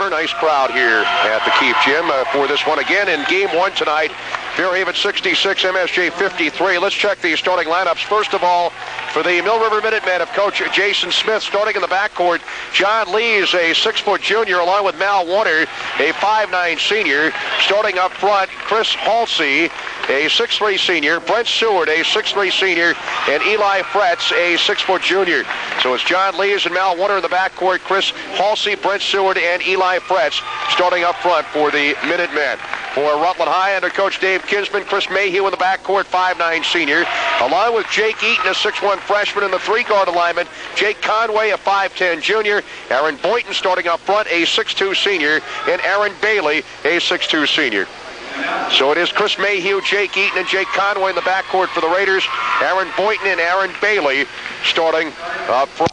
Nice crowd here at the Keefe Gym for this one again in Game 1 tonight. Fairhaven 66, MSJ 53. Let's check the starting lineups. First of all, for the Mill River Minutemen of Coach Jason Smith, starting in the backcourt, John Lees, a 6-foot junior, along with Mal Warner, a 5'9 senior. Starting up front, Chris Halsey, a 6'3 senior, Brent Seward, a 6'3 senior, and Eli Fretz, a 6-foot junior. So it's John Lees and Mal Warner in the backcourt, Chris Halsey, Brent Seward, and Eli Fretz starting up front for the Minutemen. For Rutland High, under Coach Dave Kinsman, Chris Mayhew in the backcourt, 5'9 senior, along with Jake Eaton, a 6'1 freshman in the 3-guard alignment, Jake Conway, a 5'10 junior, Aaron Boynton starting up front, a 6'2 senior, and Aaron Bailey, a 6'2 senior. So it is Chris Mayhew, Jake Eaton, and Jake Conway in the backcourt for the Raiders. Aaron Boynton and Aaron Bailey starting up front.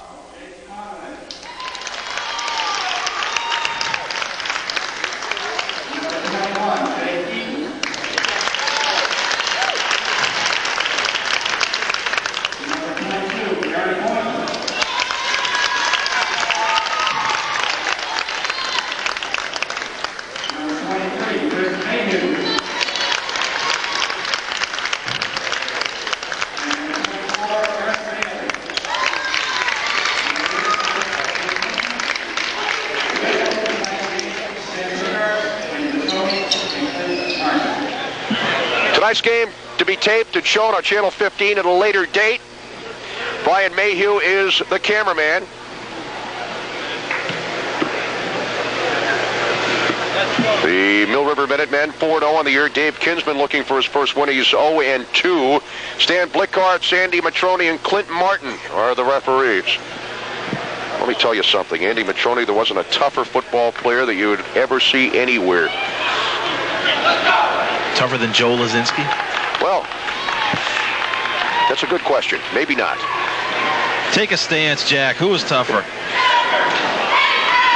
Tonight's game to be taped and shown on Channel 15 at a later date. Brian Mayhew is the cameraman. The Mill River Minutemen 4-0 on the year. Dave Kinsman looking for his first win. He's 0-2. Stan Blickart, Sandy Matroni, and Clint Martin are the referees. Let me tell you something. Andy Matroni, there wasn't a tougher football player that you would ever see anywhere. Tougher than Joe Lazinski? Well, that's a good question. Maybe not. Take a stance, Jack. Who was tougher?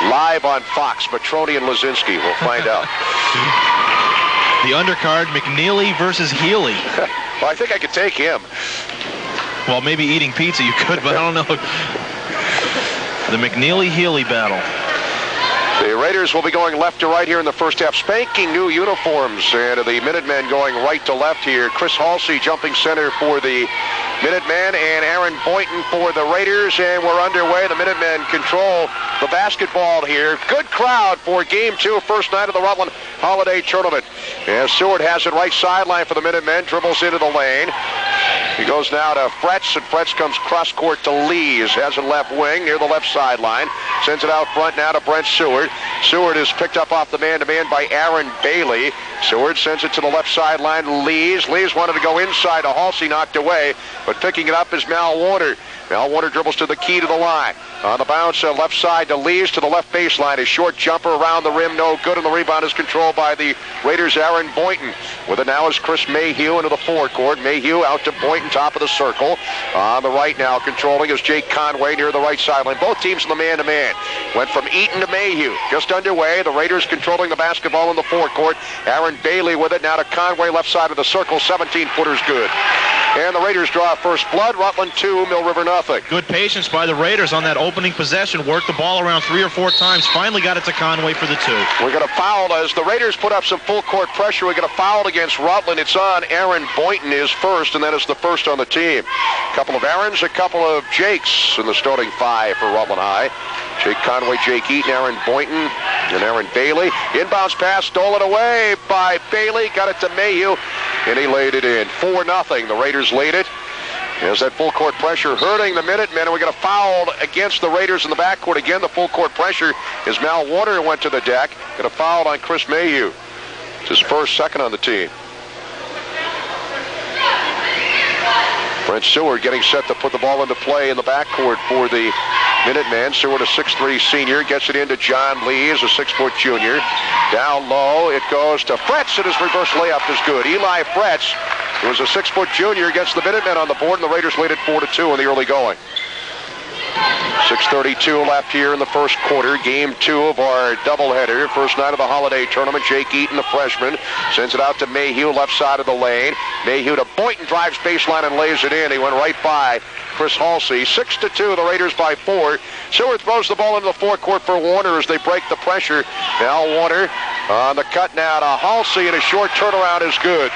Live on Fox, Matroni and Lazinski. We'll find out. The undercard, McNeely versus Healy. Well, I think I could take him. Well, maybe eating pizza you could, but I don't know. The McNeely-Healy battle. The Raiders will be going left to right here in the first half. Spanking new uniforms, and the Minutemen going right to left here. Chris Halsey jumping center for the Minutemen, and Aaron Boynton for the Raiders, and we're underway. The Minutemen control the basketball here. Good crowd for Game 2, first night of the Rutland Holiday Tournament. As Seward has it right sideline for the Minutemen, dribbles into the lane. He goes now to Fretz, and Fretz comes cross-court to Lees. Has it left wing near the left sideline. Sends it out front now to Brent Seward. Seward is picked up off the man-to-man by Aaron Bailey. Seward sends it to the left sideline to Lees. Lees wanted to go inside to Halsey, knocked away, but picking it up is Mal Warner. Mal Warner dribbles to the key to the line. On the bounce, left side to Lees to the left baseline. A short jumper around the rim, no good, and the rebound is controlled by the Raiders' Aaron Boynton. With it now is Chris Mayhew into the forecourt. Mayhew out to Boynton, top of the circle. On the right now, controlling is Jake Conway near the right sideline. Both teams in the man-to-man. Went from Eaton to Mayhew. Just underway. The Raiders controlling the basketball in the forecourt. Aaron Bailey with it now to Conway, left side of the circle. 17-footer's good. And the Raiders draw first blood. Rutland 2, Mill River nothing. Good patience by the Raiders on that opening possession. Worked the ball around 3 or 4 times. Finally got it to Conway for the 2. We're going to foul as the Raiders put up some full court pressure. We're going to foul against Rutland. It's on Aaron Boynton is first, and that is the first on the team. A couple of Aarons, a couple of Jakes in the starting 5 for Rutland High. Jake Conway, Jake Eaton, Aaron Boynton, and Aaron Bailey. Inbounds pass stolen away by Bailey. Got it to Mayhew, and he laid it in. 4-0. The Raiders laid it. As that full court pressure hurting the Minutemen, and we got a foul against the Raiders in the backcourt. Again, the full court pressure as Mal Warner went to the deck. Got a foul on Chris Mayhew. It's his first, second on the team. Brent Seward getting set to put the ball into play in the backcourt for the Minutemen. Seward, a 6'3 senior, gets it into John Lees, a 6-foot junior. Down low, it goes to Fretz, and his reverse layup is good. Eli Fretz, who was a 6-foot junior, gets the Minutemen on the board, and the Raiders lead it 4-2 in the early going. 6:32 left here in the first quarter. Game 2 of our doubleheader. First night of the holiday tournament. Jake Eaton, the freshman, sends it out to Mayhew, left side of the lane. Mayhew to Boynton, drives baseline and lays it in. He went right by Chris Halsey. 6-2, the Raiders by 4. Seward throws the ball into the forecourt for Warner as they break the pressure. Now Warner on the cut now to Halsey, and a short turnaround is good.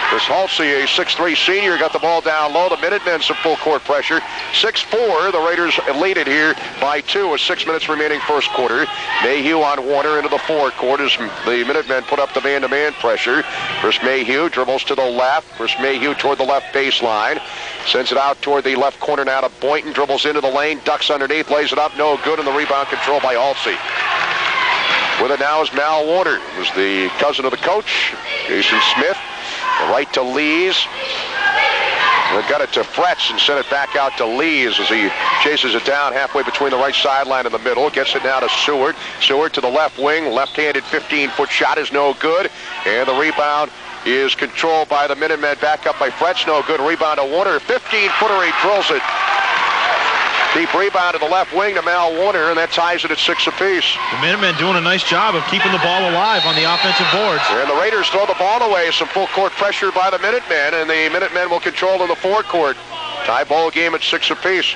Chris Halsey, a 6'3 senior, got the ball down low. The Minutemen some full court pressure. 6-4, the Raiders lead it here by 2 with 6 minutes remaining first quarter. Mayhew on Warner into the forecourt as the Minutemen put up the man-to-man pressure. Chris Mayhew dribbles to the left. Chris Mayhew toward the left baseline. Sends it out toward the left corner now to Boynton. Dribbles into the lane, ducks underneath, lays it up, no good, and the rebound control by Halsey. With it now is Mal Warner, who's the cousin of the coach, Jason Smith. Right to Lees. They've got it to Fretz and sent it back out to Lees as he chases it down halfway between the right sideline and the middle. Gets it now to Seward. Seward to the left wing. Left-handed 15-foot shot is no good. And the rebound is controlled by the Minutemen. Back up by Fretz. No good. Rebound to Warner. 15-footer. He drills it. Deep rebound to the left wing to Mal Warner, and that ties it at 6 apiece. The Minutemen doing a nice job of keeping the ball alive on the offensive boards. And the Raiders throw the ball away. Some full court pressure by the Minutemen, and the Minutemen will control in the forecourt. Tie ball game at 6 apiece.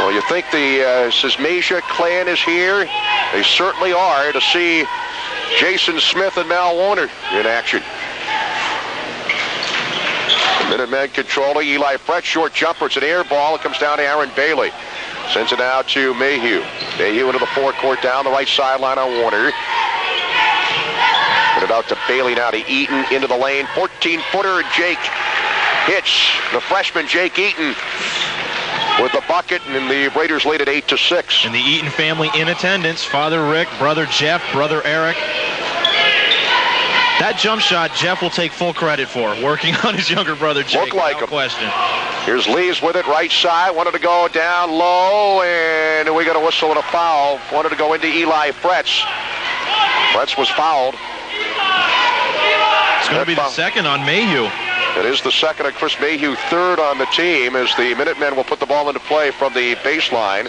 Well, you think the Sismasia clan is here? They certainly are, to see Jason Smith and Mal Warner in action. Minutemen controlling. Eli Fretz, short jumper. It's an air ball. It comes down to Aaron Bailey. Sends it out to Mayhew. Mayhew into the forecourt down the right sideline on Warner. Put it out to Bailey now to Eaton into the lane. 14-footer. Jake hits the freshman Jake Eaton with the bucket, and the Raiders lead at 8-6. And the Eaton family in attendance. Father Rick, brother Jeff, brother Eric. That jump shot, Jeff will take full credit for, working on his younger brother, Jake. Look like him. Question. Here's Lees with it, right side. Wanted to go down low, and we got a whistle and a foul. Wanted to go into Eli Fretz. Fretz was fouled. It's going to be the second on Mayhew. It is the second on Chris Mayhew, third on the team, as the Minutemen will put the ball into play from the baseline.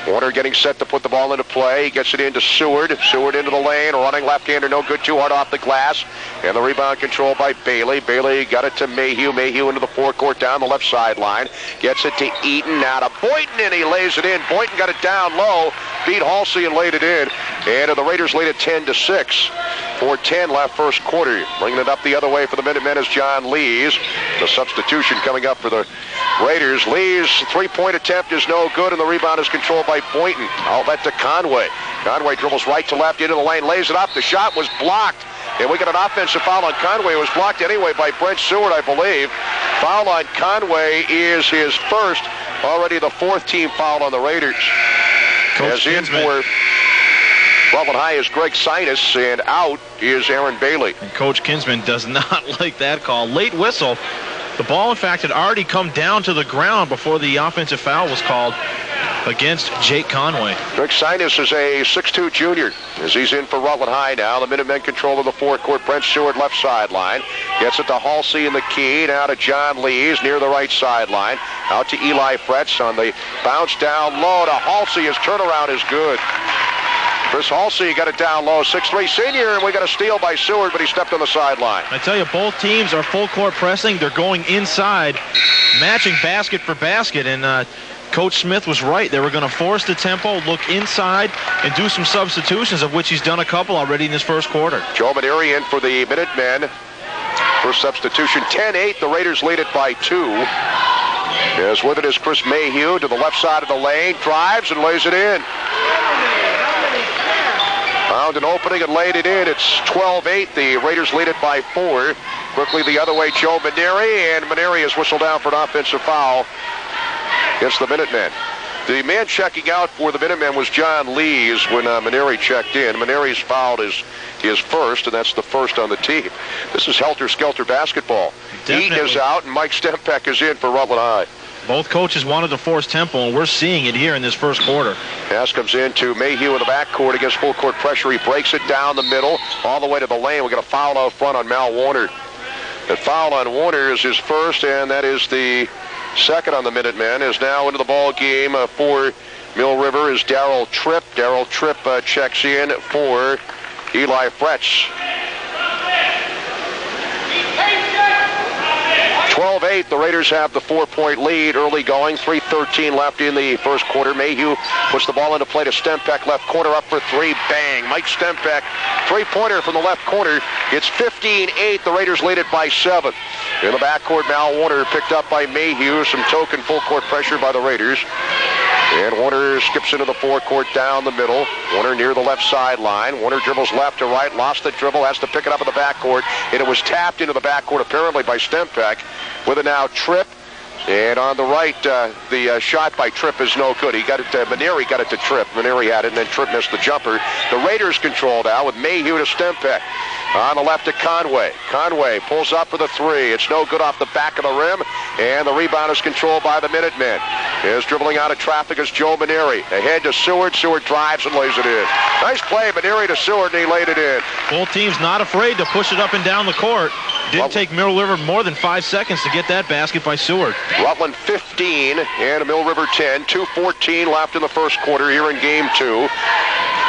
Warner getting set to put the ball into play. He gets it into Seward. Seward into the lane. Running left-hander, no good. Too hard off the glass. And the rebound controlled by Bailey. Bailey got it to Mayhew. Mayhew into the forecourt down the left sideline. Gets it to Eaton. Now to Boynton, and he lays it in. Boynton got it down low. Beat Halsey and laid it in. And the Raiders lead it 10-6. 4:10 left first quarter. Bringing it up the other way for the Minutemen is John Lees. The substitution coming up for the Raiders. Lees' three-point attempt is no good, and the rebound is controlled by Boynton. Outlet to Conway. Conway dribbles right to left into the lane, lays it up. The shot was blocked, and we got an offensive foul on Conway. It was blocked anyway by Brent Seward, I believe. Foul on Conway is his first, already the fourth team foul on the Raiders. Coach As in for Rutland High is Greg Sinus, and out is Aaron Bailey. And Coach Kinsman does not like that call. Late whistle. The ball, in fact, had already come down to the ground before the offensive foul was called against Jake Conway. Greg Sinus is a 6'2 junior as he's in for Rutland High now. The Minutemen control of the forecourt. Brent Seward left sideline. Gets it to Halsey in the key. Now to John Lees near the right sideline. Out to Eli Fretz on the bounce down low to Halsey. His turnaround is good. Chris Halsey got it down low, 6'3 senior, and we got a steal by Seward, but he stepped on the sideline. I tell you, both teams are full court pressing. They're going inside, matching basket for basket, and Coach Smith was right. They were going to force the tempo, look inside, and do some substitutions, of which he's done a couple already in this first quarter. Joe Maneri in for the Minutemen. First substitution, 10-8. The Raiders lead it by 2. As with it is Chris Mayhew to the left side of the lane, drives and lays it in. Found an opening and laid it in. It's 12-8. The Raiders lead it by 4. Quickly the other way, Joe Maneri, and Maneri is whistled down for an offensive foul against the Minutemen. The man checking out for the Minutemen was John Lees when Maneri checked in. Maneri's fouled his first, and that's the first on the team. This is helter-skelter basketball. Definitely. Eaton is out, and Mike Stempeck is in for Rutland High. Both coaches wanted to force tempo, and we're seeing it here in this first quarter. Pass comes in to Mayhew in the backcourt against full court pressure. He breaks it down the middle, all the way to the lane. We got a foul out front on Mal Warner. That foul on Warner is his first, and that is the Second on the Minutemen is now into the ball game for Mill River is Darrell Tripp. Darrell Tripp checks in for Eli Fretz. 12-8, the Raiders have the 4-point lead early going. 3:13 left in the first quarter. Mayhew puts the ball into play to Stempeck, left corner up for three. Bang! Mike Stempeck, three-pointer from the left corner. It's 15-8. The Raiders lead it by 7. In the backcourt, Mal Warner picked up by Mayhew. Some token full-court pressure by the Raiders. And Warner skips into the forecourt down the middle. Warner near the left sideline. Warner dribbles left to right, lost the dribble, has to pick it up in the backcourt, and it was tapped into the backcourt apparently by Stempeck. With it now Tripp. And on the right, the shot by Tripp is no good. He got it to Maneri, got it to Tripp. Maneri had it, and then Tripp missed the jumper. The Raiders control now with Mayhew to Stempeck. On the left to Conway. Conway pulls up for the three. It's no good off the back of the rim, and the rebound is controlled by the Minutemen. Is dribbling out of traffic is Joe Maneri. Ahead to Seward. Seward drives and lays it in. Nice play, Maneri to Seward, and he laid it in. Both teams not afraid to push it up and down the court. Didn't take Mill River more than 5 seconds to get that basket by Seward. Rutland 15 and Mill River 10. 2:14 left in the first quarter here in game 2.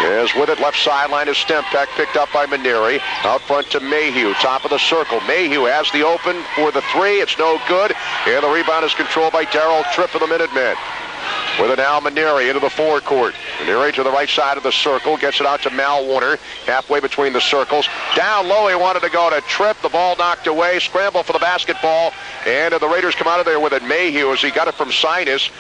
As with it, left sideline is Stempeck, picked up by Maneri. Out front to Mayhew, top of the circle. Mayhew has the open for the three. It's no good. And the rebound is controlled by Darrell Tripp of the Minutemen. With it now, Maneri into the forecourt. Maneri to the right side of the circle, gets it out to Mal Warner, halfway between the circles. Down low, he wanted to go to Tripp. The ball knocked away. Scramble for the basketball. And the Raiders come out of there with it. Mayhew as he got it from Sinus.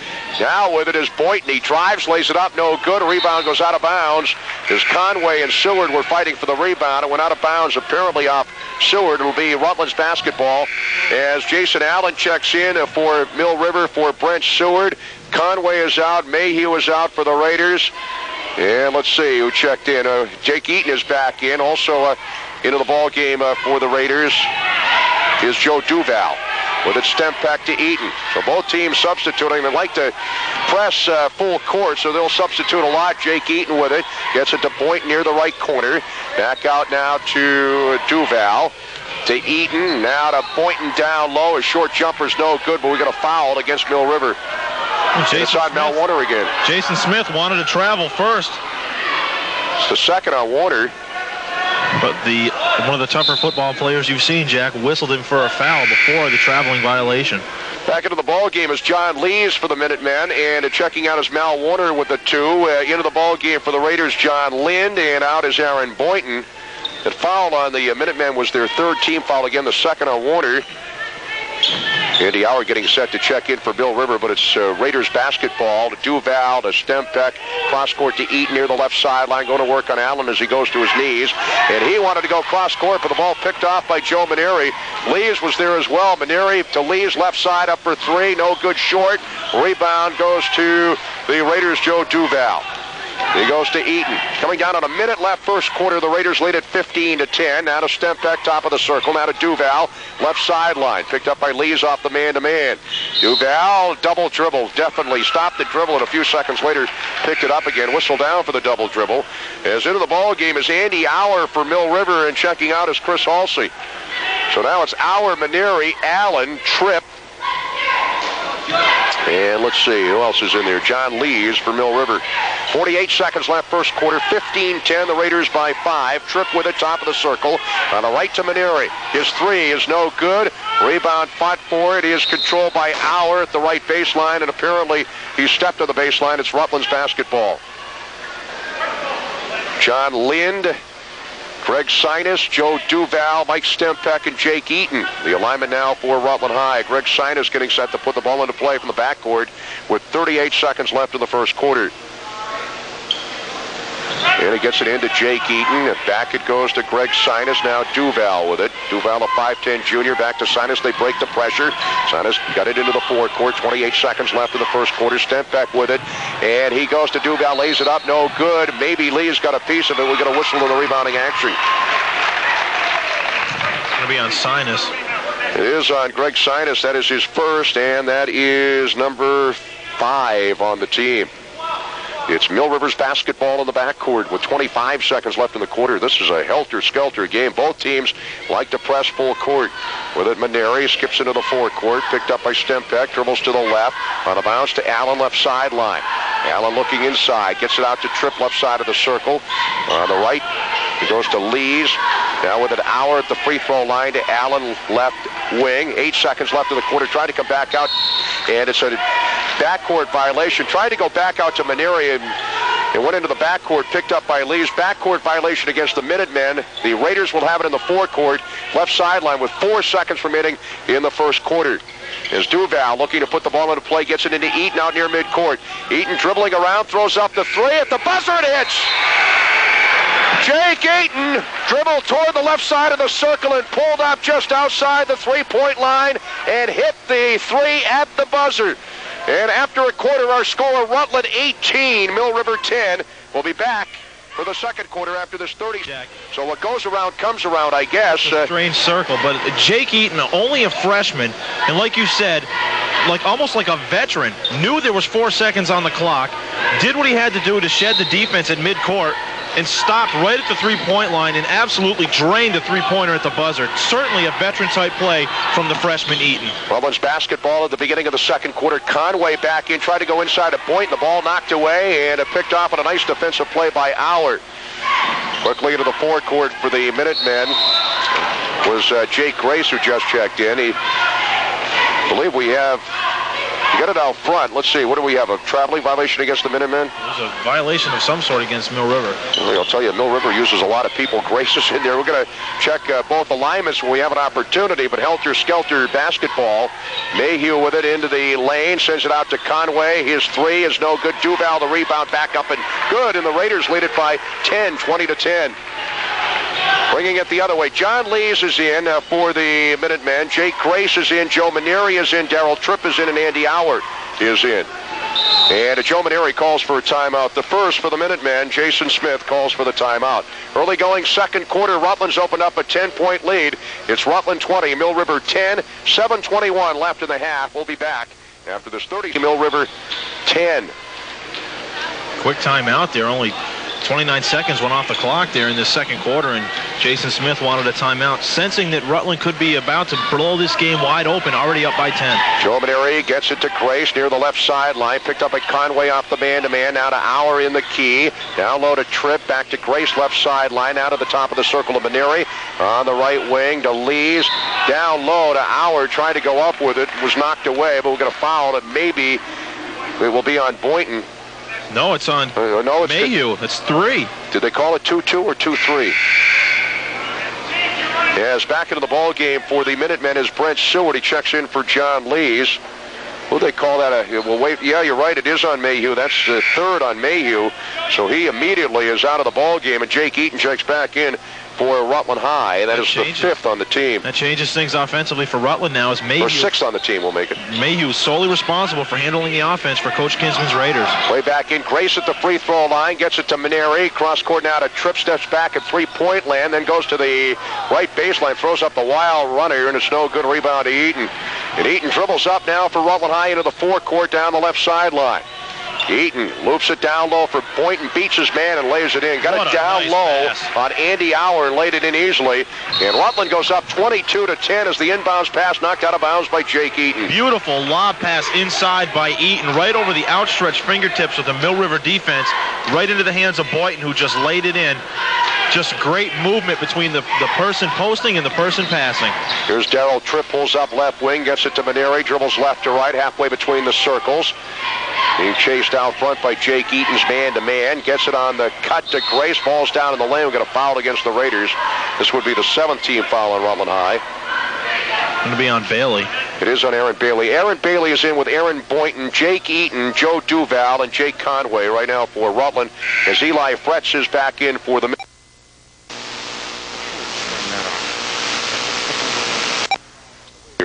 Now with it is Boynton. He drives, lays it up, no good. Rebound goes out of bounds. As Conway and Seward were fighting for the rebound. It went out of bounds, apparently off Seward. It'll be Rutland's basketball as Jason Allen checks in for Mill River for Brent Seward. Conway is out. Mayhew is out for the Raiders. And let's see who checked in. Jake Eaton is back in. Also into the ball game for the Raiders is Joe Duval. With it Stempeck to Eaton. So both teams substituting. They like to press full court, so they'll substitute a lot. Jake Eaton with it. Gets it to Point near the right corner. Back out now to Duval. To Eaton. Now to Boynton down low. His short jumper's no good, but we got a foul against Mill River. It's on Mal Warner again. Jason Smith wanted to travel first. It's the second on Warner. But one of the tougher football players you've seen, Jack, whistled him for a foul before the traveling violation. Back into the ball game is John Lees for the Minutemen, and checking out is Mal Warner with the two. Into the ball game for the Raiders, John Lind, and out is Aaron Boynton. That foul on the Minutemen was their third team foul, again the second on Warner. Andy Howard getting set to check in for Mill River, but it's Raiders basketball. To Duval, to Stempeck, cross court to Eaton near the left sideline, going to work on Allen as he goes to his knees. And he wanted to go cross court, but the ball picked off by Joe Maneri. Lees was there as well. Maneri to Lees, left side up for three, no good short. Rebound goes to the Raiders, Joe Duval. He goes to Eaton. Coming down on a minute left first quarter. The Raiders lead at 15-10. Now to Stempeck, top of the circle. Now to Duval, left sideline. Picked up by Lees off the man-to-man. Duval, double dribble. Definitely stopped the dribble, and a few seconds later picked it up again. Whistle down for the double dribble. As into the ball game is Andy Auer for Mill River, and checking out is Chris Halsey. So now it's Auer, Maneri, Allen, Tripp. And let's see, who else is in there? John Lees for Mill River. 48 seconds left first quarter, 15-10, the Raiders by 5. Tripp with it, top of the circle. On the right to Maneri. His three is no good. Rebound fought for it. He is controlled by Auer at the right baseline, and apparently he stepped to the baseline. It's Rutland's basketball. John Lind, Greg Sinus, Joe Duval, Mike Stempeck, and Jake Eaton. The alignment now for Rutland High. Greg Sinus getting set to put the ball into play from the backcourt with 38 seconds left in the first quarter. And he gets it into Jake Eaton. Back it goes to Greg Sinus. Now Duval with it. Duval, a 5'10 junior. Back to Sinus. They break the pressure. Sinus got it into the forecourt. 28 seconds left in the first quarter. Stempeck with it. And he goes to Duval. Lays it up. No good. Maybe Lee's got a piece of it. We got a whistle in the rebounding action. It's going to be on Sinus. It is on Greg Sinus. That is his first, and that is number 5 on the team. It's Mill River's basketball in the backcourt with 25 seconds left in the quarter. This is a helter-skelter game. Both teams like to press full court. With it, Maneri skips into the forecourt, picked up by Stempeck, dribbles to the left, on a bounce to Allen, left sideline. Allen looking inside, gets it out to Tripp, left side of the circle. On the right, he goes to Lees. Now with an hour at the free throw line to Allen, left wing. 8 seconds left in the quarter, trying to come back out, and it's a backcourt violation. Tried to go back out to Maneri, and it went into the backcourt, picked up by Lees. Backcourt violation against the Minutemen. The Raiders will have it in the forecourt, left sideline with 4 seconds remaining in the first quarter. As Duval looking to put the ball into play, gets it into Eaton out near midcourt. Eaton dribbling around, throws up the three at the buzzer, and hits. Jake Eaton dribbled toward the left side of the circle and pulled up just outside the three-point line and hit the three at the buzzer. And after a quarter, our score, Rutland 18, Mill River 10. We'll be back for the second quarter after this 30. Jack. So what goes around comes around, I guess. It's a strange circle, but Jake Eaton, only a freshman, and like you said, almost like a veteran, knew there was 4 seconds on the clock, did what he had to do to shed the defense at midcourt, and stopped right at the three-point line and absolutely drained a three-pointer at the buzzer. Certainly a veteran-type play from the freshman Eaton. Rutland's basketball at the beginning of the second quarter. Conway back in, tried to go inside a point, and the ball knocked away, and it picked off on a nice defensive play by Auer. Quickly into the forecourt for the Minutemen was Jake Grace, who just checked in. I believe we have... Get it out front. Let's see. What do we have? A traveling violation against the Minutemen? There's a violation of some sort against Mill River. I'll tell you, Mill River uses a lot of people. Grace is in there. We're going to check both alignments when we have an opportunity, but helter-skelter basketball. Mayhew with it into the lane, sends it out to Conway. His three is no good. Duval, the rebound, back up and good, and the Raiders lead it by 10, 20-10. Bringing it the other way. John Lees is in for the Minutemen. Jake Grace is in. Joe Maneri is in. Darrell Tripp is in. And Andy Auer is in. And Joe Maneri calls for a timeout. The first for the Minutemen. Jason Smith calls for the timeout. Early going second quarter. Rutland's opened up a 10-point lead. It's Rutland 20, Mill River 10. 7:21 left in the half. We'll be back after this 30. Mill River 10. Quick timeout there. Only 29 seconds went off the clock there in the second quarter, and Jason Smith wanted a timeout, sensing that Rutland could be about to blow this game wide open, already up by 10. Joe Maneri gets it to Grace near the left sideline, picked up by Conway off the man-to-man, now to Auer in the key. Down low to Tripp, back to Grace, left sideline, out of the top of the circle to Maneri. On the right wing to Lees, down low to Auer, trying to go up with it, was knocked away, but we're going to foul it. Maybe it will be on Boynton. No, it's on Mayhew. It's 3. Did they call it 2-2 or 2-3? Yes, back into the ball game for the Minutemen is Brent Seward. He checks in for John Lees. What do they call that? Well, wait. Yeah, you're right. It is on Mayhew. That's the third on Mayhew. So he immediately is out of the ball game, and Jake Eaton checks back in for Rutland High. That is the 5th on the team. That changes things offensively for Rutland now. As Mayhew, or 6th on the team will make it. Mayhew is solely responsible for handling the offense for Coach Kinsman's Raiders. Way back in. Grace at the free throw line. Gets it to Maneri. Cross court now to Tripp. Steps back at three-point land. Then goes to the right baseline. Throws up the wild runner, and it's no good. Rebound to Eaton. And Eaton dribbles up now for Rutland High into the forecourt down the left sideline. Eaton loops it down low for Boynton, beats his man and lays it in. Got it down low on Andy Auer and laid it in easily. And Rutland goes up 22-10 as the inbounds pass knocked out of bounds by Jake Eaton. Beautiful lob pass inside by Eaton, right over the outstretched fingertips of the Mill River defense, right into the hands of Boynton, who just laid it in. Just great movement between the person posting and the person passing. Here's Darrell Tripp, pulls up left wing, gets it to Maneri, dribbles left to right, halfway between the circles. Being chased out front by Jake Eaton's man-to-man. Gets it on the cut to Grace. Falls down in the lane. We're going to foul against the Raiders. This would be the 7th team foul on Rutland High. Going to be on Bailey. It is on Aaron Bailey. Aaron Bailey is in with Aaron Boynton, Jake Eaton, Joe Duval, and Jake Conway right now for Rutland. As Eli Fretz is back in for the...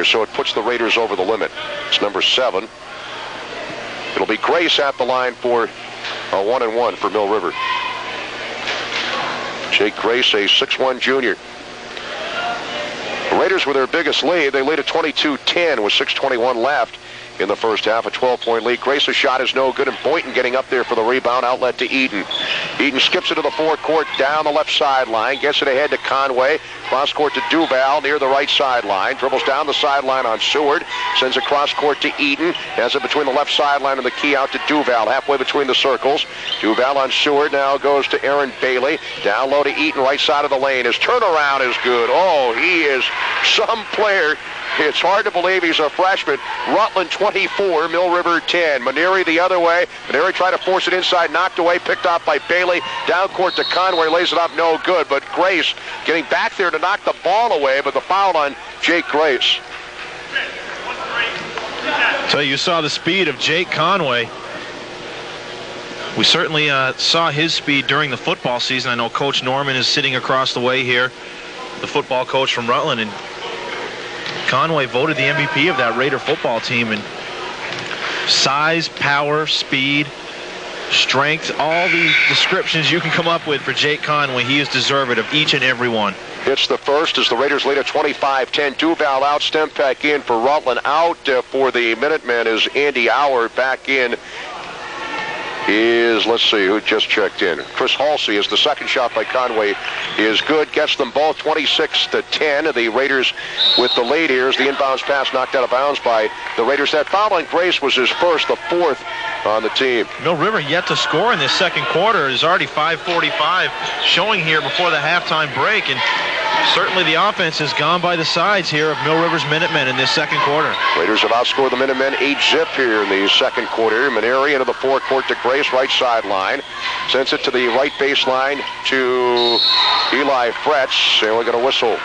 So it puts the Raiders over the limit. It's number 7. It'll be Grace at the line for a 1-and-1 for Mill River. Jake Grace, a 6'1 junior. The Raiders were their biggest lead. They lead at 22-10 with 6:21 left in the first half. A 12-point lead. Grace's shot is no good, and Boynton getting up there for the rebound. Outlet to Eaton. Eaton skips it to the forecourt down the left sideline. Gets it ahead to Conway. Cross court to Duval near the right sideline. Dribbles down the sideline on Seward. Sends it cross court to Eaton. Has it between the left sideline and the key out to Duval. Halfway between the circles. Duval on Seward. Now goes to Aaron Bailey. Down low to Eaton. Right side of the lane. His turnaround is good. Oh, he is some player. It's hard to believe he's a freshman. Rutland 24, Mill River 10. Maneri the other way. Maneri tried to force it inside, knocked away, picked off by Bailey. Down court to Conway, lays it up, no good. But Grace getting back there to knock the ball away, but the foul on Jake Grace. So you saw the speed of Jake Conway. We certainly saw his speed during the football season. I know Coach Norman is sitting across the way here, the football coach from Rutland, and Conway voted the MVP of that Raider football team. And size, power, speed, strength, all the descriptions you can come up with for Jake Conway, he is deserving of each and every one. Hits the first as the Raiders lead at 25-10. Duval out, Stempak in for Rutland. Out for the Minutemen is Andy Howard. Back in is, let's see, who just checked in. Chris Halsey is the second shot by Conway is good. Gets them both 26-10. The Raiders with the lead here as the inbounds pass knocked out of bounds by the Raiders. That foul on Grace was his first, the fourth on the team. Mill River yet to score in this second quarter. There's already 5:45 showing here before the halftime break, and certainly the offense has gone by the sides here of Mill River's Minutemen in this second quarter. Raiders have outscored the Minutemen 8-zip here in the second quarter. Maneri into the forecourt to Grace, right sideline. Sends it to the right baseline to Eli Fretz, and we're going to whistle.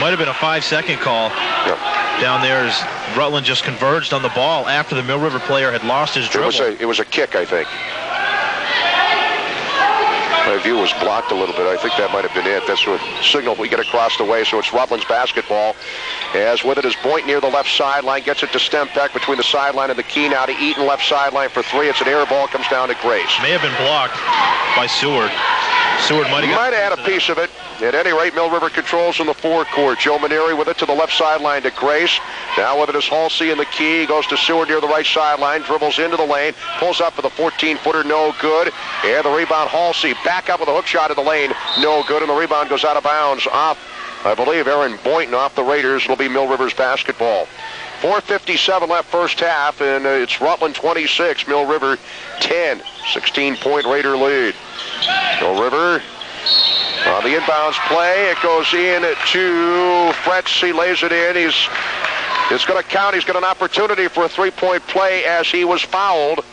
Might have been a 5-second call. Yep. Down there as Rutland just converged on the ball after the Mill River player had lost his dribble. It was a kick, I think. My view was blocked a little bit. I think that might have been it. That's what signal we get across the way. So it's Rutland's basketball. As with it is Boynton near the left sideline. Gets it to Stempak between the sideline and the key. Now to Eaton left sideline for three. It's an air ball. Comes down to Grace. May have been blocked by Seward. Seward might have had a piece of it. At any rate, Mill River controls in the forecourt. Joe Maneri with it to the left sideline to Grace. Now with it is Halsey in the key. Goes to Seward near the right sideline. Dribbles into the lane. Pulls up for the 14-footer. No good. And the rebound, Halsey. Back up with a hook shot in the lane. No good. And the rebound goes out of bounds off, I believe, Aaron Boynton off the Raiders. It'll be Mill River's basketball. 4:57 left first half, and it's Rutland 26, Mill River 10. 16-point Raider lead. Mill River on the inbounds play. It goes in to Fretz. He lays it in. It's going to count. He's got an opportunity for a three-point play as he was fouled.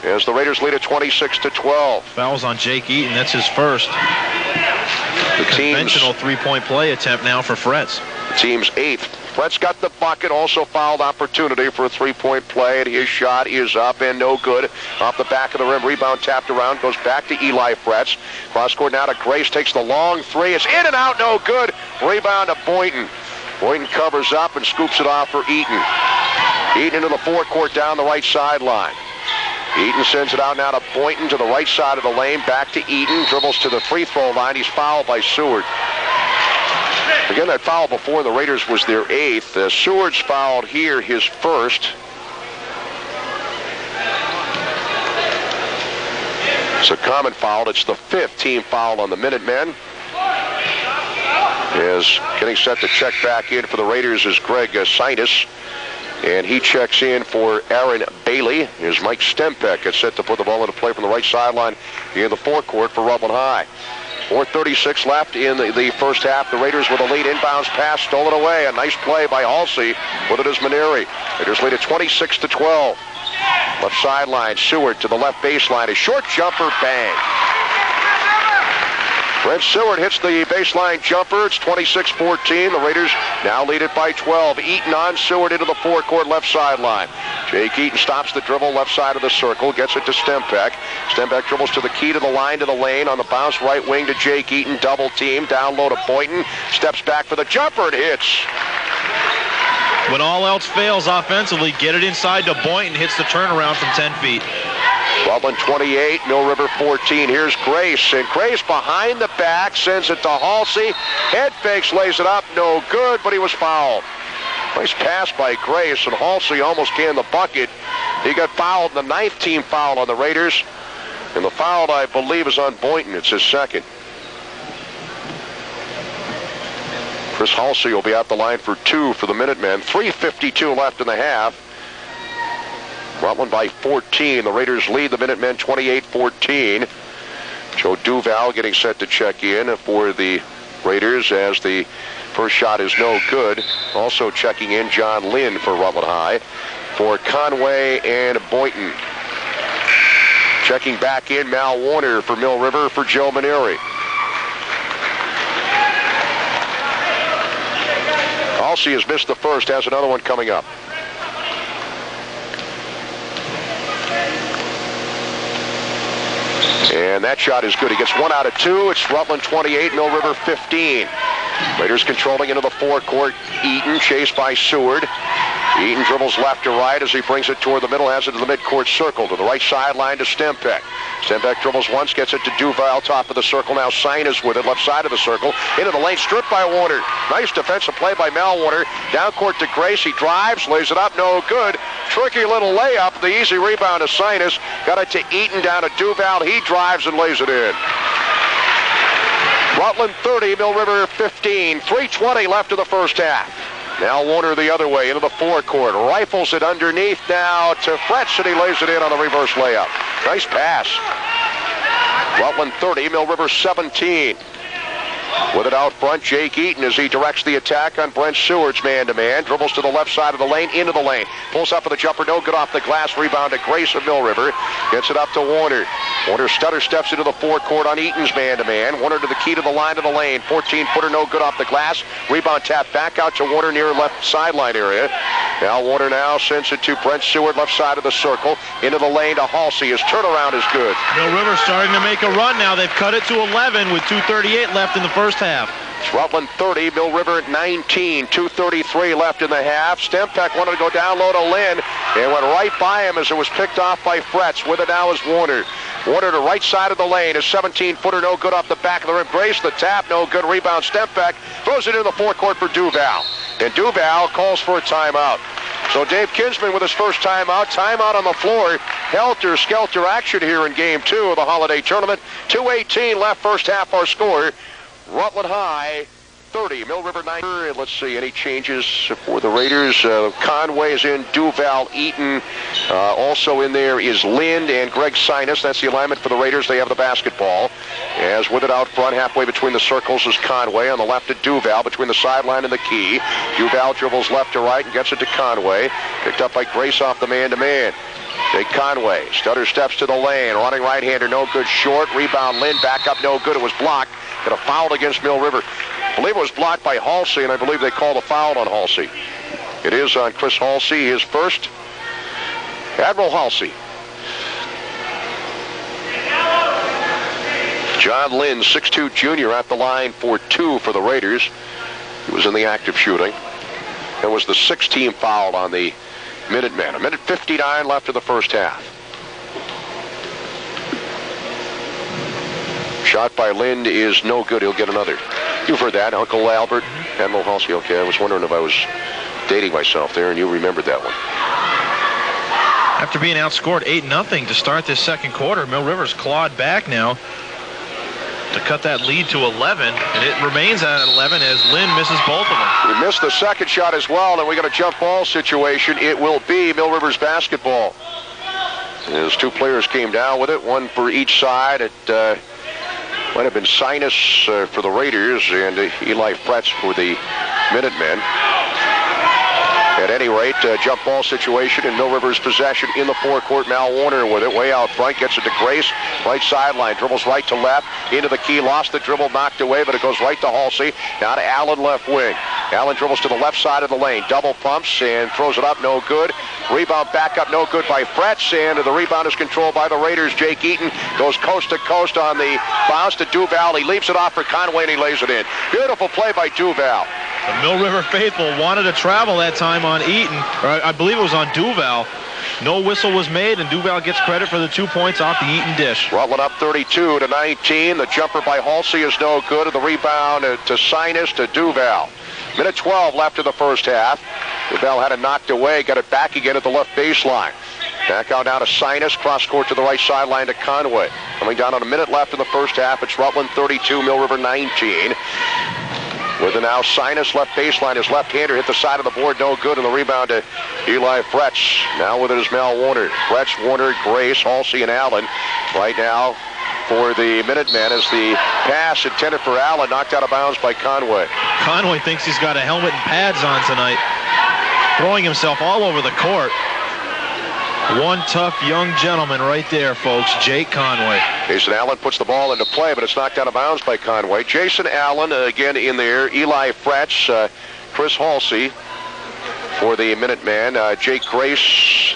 As the Raiders lead at 26-12. Fouls on Jake Eaton. That's his first. The conventional three-point play attempt now for Fretz. The team's eighth. Fretz got the bucket, also fouled opportunity for a three-point play, and his shot is up and no good. Off the back of the rim, rebound tapped around, goes back to Eli Fretz. Cross court now to Grace, takes the long three. It's in and out, no good. Rebound to Boynton. Boynton covers up and scoops it off for Eaton. Eaton into the forecourt down the right sideline. Eaton sends it out now to Boynton to the right side of the lane. Back to Eaton. Dribbles to the free throw line. He's fouled by Seward. Again, that foul before the Raiders was their eighth. Seward's fouled here, his first. It's a common foul. It's the fifth team foul on the Minutemen. Is getting set to check back in for the Raiders is Greg Sinus. And he checks in for Aaron Bailey. Here's Mike Stempak. Gets set to put the ball into play from the right sideline in the forecourt for Rutland High. 4:36 left in the first half. The Raiders with a lead. Inbounds pass stolen away. A nice play by Halsey. With it is Maneri. Raiders lead at 26-12. Left sideline. Seward to the left baseline. A short jumper. Bang. Brent Seward hits the baseline jumper. It's 26-14. The Raiders now lead it by 12. Eaton on Seward into the forecourt left sideline. Jake Eaton stops the dribble left side of the circle. Gets it to Stempak. Stempak dribbles to the key to the line to the lane. On the bounce right wing to Jake Eaton. Double team. Down low to Boynton. Steps back for the jumper and hits. When all else fails offensively, get it inside to Boynton. Hits the turnaround from 10 feet. Rutland 28, Mill River 14. Here's Grace, and Grace behind the back sends it to Halsey. Head fakes, lays it up, no good, but he was fouled. Nice pass by Grace, and Halsey almost canned the bucket. He got fouled, the 9th team foul on the Raiders. And the foul, I believe, is on Boynton. It's his second. Chris Halsey will be out the line for 2 for the Minutemen. 3:52 left in the half. Rutland by 14. The Raiders lead the Minutemen 28-14. Joe Duval getting set to check in for the Raiders as the first shot is no good. Also checking in John Lynn for Rutland High. For Conway and Boynton. Checking back in Mal Warner for Mill River for Joe Maneri. Halsey has missed the first, has another one coming up. And that shot is good. He gets 1 out of 2. It's Rutland 28, Mill River 15. Raiders controlling into the forecourt. Eaton chased by Seward. Eaton dribbles left to right as he brings it toward the middle, has it to the midcourt circle, to the right sideline to Stempeck. Stempeck dribbles once, gets it to Duval, top of the circle. Now Sinus with it, left side of the circle. Into the lane, stripped by Warner. Nice defensive play by Mal Warner. Down court to Grace, he drives, lays it up, no good. Tricky little layup, the easy rebound to Sinus. Got it to Eaton, down to Duval. He drives and lays it in. Rutland 30, Mill River 15. 3:20 left in the first half. Now Warner the other way into the forecourt. Rifles it underneath now to Fretz, and he lays it in on the reverse layup. Nice pass. Rutland 30, Mill River 17. With it out front, Jake Eaton as he directs the attack on Brent Seward's man-to-man. Dribbles to the left side of the lane, into the lane. Pulls up for the jumper, no good off the glass. Rebound to Grace of Mill River. Gets it up to Warner. Warner stutter steps into the forecourt on Eaton's man-to-man. Warner to the key to the line of the lane. 14-footer, no good off the glass. Rebound tap back out to Warner near left sideline area. Now Warner now sends it to Brent Seward, left side of the circle. Into the lane to Halsey. His turnaround is good. Mill River starting to make a run now. They've cut it to 11 with 2:38 left in the first half. It's Rutland 30, Mill River 19, 2:33 left in the half. Stempeck wanted to go down low to Lynn and went right by him as it was picked off by Fretz. With it now is Warner. Warner to right side of the lane. A 17-footer, no good off the back of the rim. Grace, the tap, no good. Rebound, Stempeck throws it into the forecourt for Duval. And Duval calls for a timeout. So Dave Kinsman with his first timeout. Timeout on the floor. Helter-skelter action here in Game 2 of the Holiday Tournament. 2:18 left first half, our score. Rutland High 30, Mill River 9. Let's see, any changes for the Raiders? Conway is in, Duval, Eaton. Also in there is Lind and Greg Sinus. That's the alignment for the Raiders. They have the basketball. As with it out front, halfway between the circles is Conway. On the left to Duval, between the sideline and the key. Duval dribbles left to right and gets it to Conway. Picked up by Grace off the man-to-man. Jake Conway, stutter steps to the lane. Running right-hander, no good, short. Rebound, Lind, back up, no good. It was blocked. Got a foul against Mill River. I believe it was blocked by Halsey, and I believe they called a foul on Halsey. It is on Chris Halsey, his first. Admiral Halsey. John Lynn, 6'2" junior, at the line for 2 for the Raiders. He was in the act of shooting. It was the 6th team foul on the Minutemen. 1:59 left in the first half. Shot by Lind is no good. He'll get another. You've heard that, Uncle Albert, Admiral Halsey. Okay, I was wondering if I was dating myself there, and you remembered that one. After being outscored 8-0 to start this second quarter, Mill River's clawed back now to cut that lead to 11, and it remains at 11 as Lynn misses both of them. We missed the second shot as well, and we got a jump ball situation. It will be Mill River's basketball. As 2 players came down with it, one for each side. It might have been Sinus for the Raiders and Eli Fretz for the Minutemen. At any rate, jump ball situation in Mill River's possession in the forecourt. Mal Warner with it, way out front, gets it to Grace, right sideline, dribbles right to left, into the key, lost the dribble, knocked away, but it goes right to Halsey, now to Allen, left wing. Allen dribbles to the left side of the lane, double pumps and throws it up, no good. Rebound back up, no good by Fretz, and the rebound is controlled by the Raiders. Jake Eaton goes coast to coast on the bounce to Duval. He leaves it off for Conway, and he lays it in. Beautiful play by Duval. The Mill River faithful wanted to travel that time on Eaton, or I believe it was on Duval. No whistle was made, and Duval gets credit for the 2 points off the Eaton dish. Rutland up 32-19. The jumper by Halsey is no good, and the rebound to Sinus to Duval. 1:12 left in the first half. Duval had it knocked away, got it back again at the left baseline. Back out now to Sinus, cross court to the right sideline to Conway. Coming down on a minute left in the first half, it's Rutland 32, Mill River 19. With it now, Sinus, left baseline, his left-hander hit the side of the board, no good, and the rebound to Eli Fretz. Now with it is Mal Warner. Fretz, Warner, Grace, Halsey, and Allen. Right now for the Minutemen as the pass intended for Allen, knocked out of bounds by Conway. Conway thinks he's got a helmet and pads on tonight, throwing himself all over the court. One tough young gentleman right there, folks, Jake Conway. Jason Allen puts the ball into play, but it's knocked out of bounds by Conway. Jason Allen again in there. Eli Fretz, Chris Halsey for the Minuteman. Jake Grace,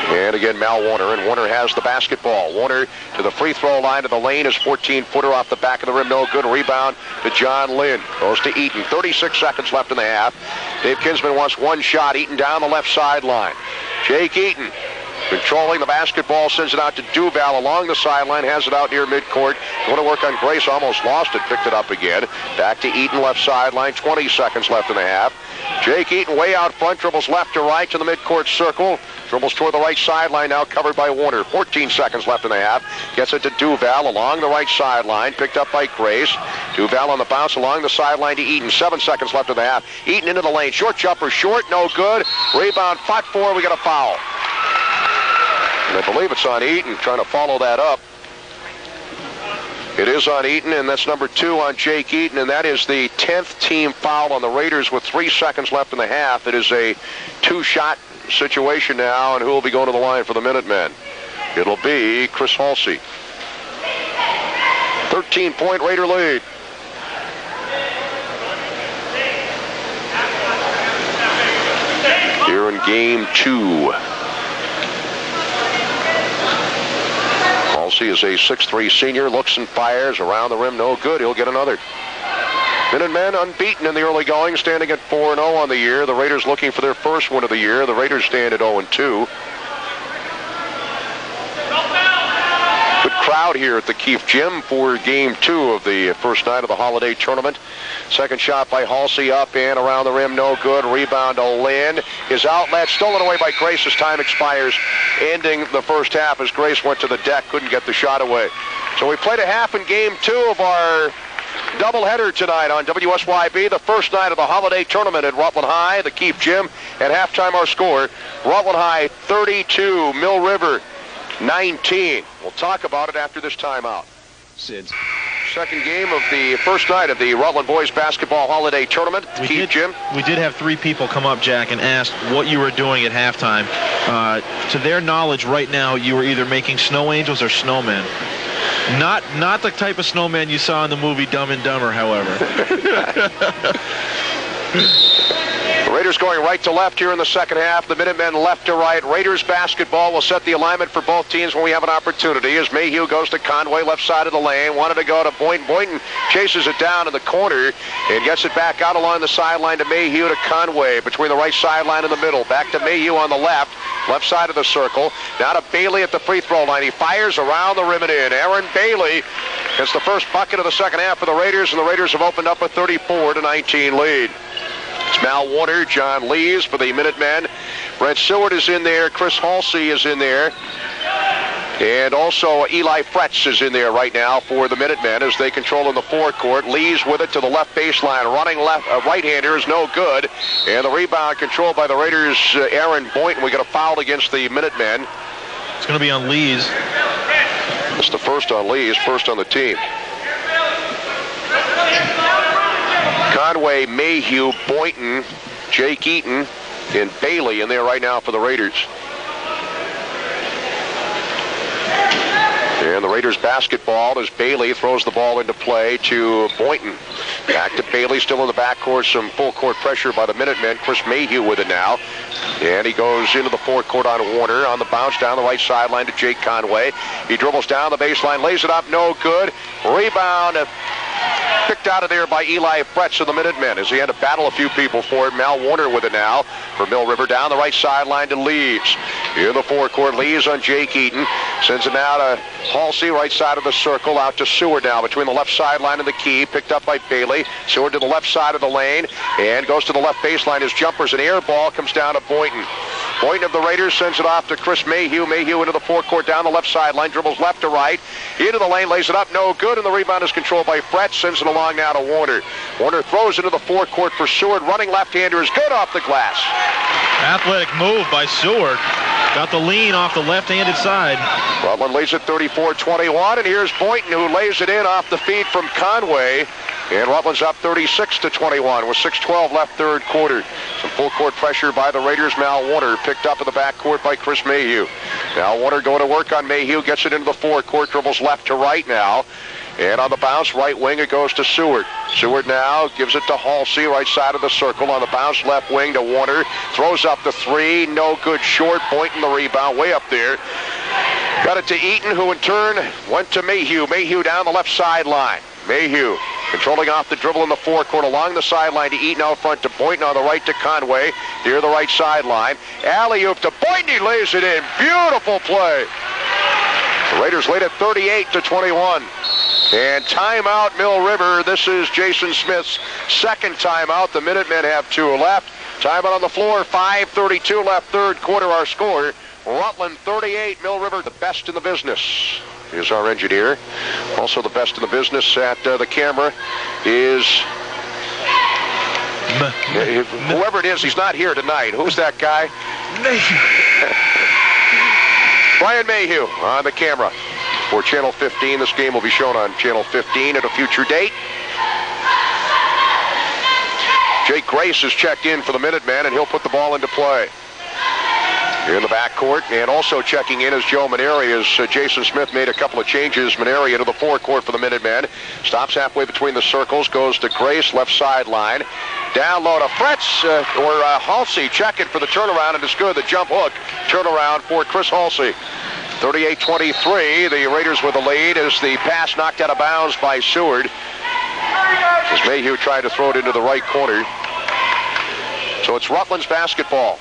and again Mal Warner. And Warner has the basketball. Warner to the free throw line to the lane. His 14-footer off the back of the rim. No good. Rebound to John Lynn. Goes to Eaton. 36 seconds left in the half. Dave Kinsman wants one shot. Eaton down the left sideline. Jake Eaton controlling the basketball, sends it out to Duval along the sideline, has it out near midcourt. Going to work on Grace, almost lost it, picked it up again. Back to Eaton, left sideline, 20 seconds left in the half. Jake Eaton way out front, dribbles left to right to the midcourt circle. Dribbles toward the right sideline, now covered by Warner. 14 seconds left in the half. Gets it to Duval along the right sideline, picked up by Grace. Duval on the bounce along the sideline to Eaton. 7 seconds left in the half. Eaton into the lane. Short jumper, short, no good. Rebound, fought for, we got a foul. And I believe it's on Eaton, trying to follow that up. It is on Eaton, and that's number 2 on Jake Eaton, and that is the 10th team foul on the Raiders with 3 seconds left in the half. It is a 2-shot situation now, and who will be going to the line for the Minutemen? It'll be Chris Halsey. 13-point Raider lead. Here in game 2. Halsey is a 6'3" senior, looks and fires around the rim, no good. He'll get another. Minutemen unbeaten in the early going, standing at 4-0 on the year. The Raiders looking for their first win of the year. The Raiders stand at 0-2. Good crowd here at the Keefe Gym for game 2 of the first night of the holiday tournament. Second shot by Halsey, up and around the rim, no good. Rebound to Lynn. His outlet stolen away by Grace as time expires, ending the first half as Grace went to the deck, couldn't get the shot away. So we played a half in game 2 of our doubleheader tonight on WSYB, the first night of the holiday tournament at Rutland High, the Keefe Gym. At halftime, our score, Rutland High 32, Mill River 19. We'll talk about it after this timeout. Sids. Second game of the first night of the Rutland Boys Basketball Holiday Tournament. Keefe Gym. We did have 3 people come up, Jack, and ask what you were doing at halftime. To their knowledge, right now, you were either making snow angels or snowmen. Not the type of snowman you saw in the movie Dumb and Dumber, however. The Raiders going right to left here in the second half. The Minutemen left to right. Raiders basketball will set the alignment for both teams when we have an opportunity. As Mayhew goes to Conway, left side of the lane. Wanted to go to Boynton. Boynton chases it down in the corner and gets it back out along the sideline to Mayhew to Conway. Between the right sideline and the middle. Back to Mayhew on the left side of the circle. Now to Bailey at the free throw line. He fires around the rim and in. Aaron Bailey gets the first bucket of the second half for the Raiders, and the Raiders have opened up a 34-19 lead. It's Mal Warner, John Lees for the Minutemen. Brent Seward is in there. Chris Halsey is in there. And also Eli Fretz is in there right now for the Minutemen as they control in the forecourt. Lees with it to the left baseline. Running left, right-hander is no good. And the rebound controlled by the Raiders, Aaron Boynton. We got a foul against the Minutemen. It's going to be on Lees. It's the first on Lees, first on the team. Conway, Mayhew, Boynton, Jake Eaton, and Bailey in there right now for the Raiders. And the Raiders basketball as Bailey throws the ball into play to Boynton. Back to Bailey, still in the backcourt. Some full court pressure by the Minutemen. Chris Mayhew with it now. And he goes into the forecourt on Warner. On the bounce down the right sideline to Jake Conway. He dribbles down the baseline, lays it up, no good. Rebound Picked out of there by Eli Fretz of the Minutemen as he had to battle a few people for it. Mal Warner with it now for Mill River. Down the right sideline to Lees. In the forecourt, Lees on Jake Eaton. Sends it now to Halsey, right side of the circle. Out to Seward now between the left sideline and the key. Picked up by Bailey. Seward to the left side of the lane and goes to the left baseline. His jumper's an air ball. Comes down to Boynton. Boynton of the Raiders sends it off to Chris Mayhew. Mayhew into the forecourt down the left sideline. Dribbles left to right. Into the lane. Lays it up. No good. And the rebound is controlled by Fretz. Sends it along now to Warner. Warner throws into the forecourt for Seward. Running left-hander is good off the glass. Athletic move by Seward. Got the lean off the left-handed side. Rutland leads it 34-21, and here's Boynton who lays it in off the feed from Conway. And Rutland's up 36-21 with 6:12 left third quarter. Some full court pressure by the Raiders. Mal Warner picked up in the backcourt by Chris Mayhew. Now Warner going to work on Mayhew. Gets it into the forecourt. Dribbles left to right now. And on the bounce, right wing, it goes to Seward. Seward now gives it to Halsey, right side of the circle. On the bounce, left wing to Warner. Throws up the three. No good short. Boynton the rebound. Way up there. Got it to Eaton, who in turn went to Mayhew. Mayhew down the left sideline. Mayhew controlling off the dribble in the forecourt along the sideline to Eaton out front to Boynton on the right to Conway near the right sideline. Alley-oop to Boynton. He lays it in. Beautiful play. The Raiders lead it 38-21. And timeout, Mill River. This is Jason Smith's second timeout. The Minutemen have 2 left. Timeout on the floor. 5:32 left third quarter. Our score, Rutland 38, Mill River the best in the business. Is our engineer. Also the best in the business at the camera is whoever it is. He's not here tonight. Who's that guy? Brian Mayhew on the camera for Channel 15. This game will be shown on Channel 15 at a future date. Jake Grace is checked in for the Minutemen, and he'll put the ball into play. In the backcourt, and also checking in is Joe Maneri as Jason Smith made a couple of changes. Maneri into the forecourt for the Minutemen. Stops halfway between the circles, goes to Grace, left sideline. Down low to Fretz, or Halsey checking for the turnaround, and it's good. The jump hook turnaround for Chris Halsey. 38-23, the Raiders with the lead as the pass knocked out of bounds by Seward. As Mayhew tried to throw it into the right corner. So it's Rutland's basketball.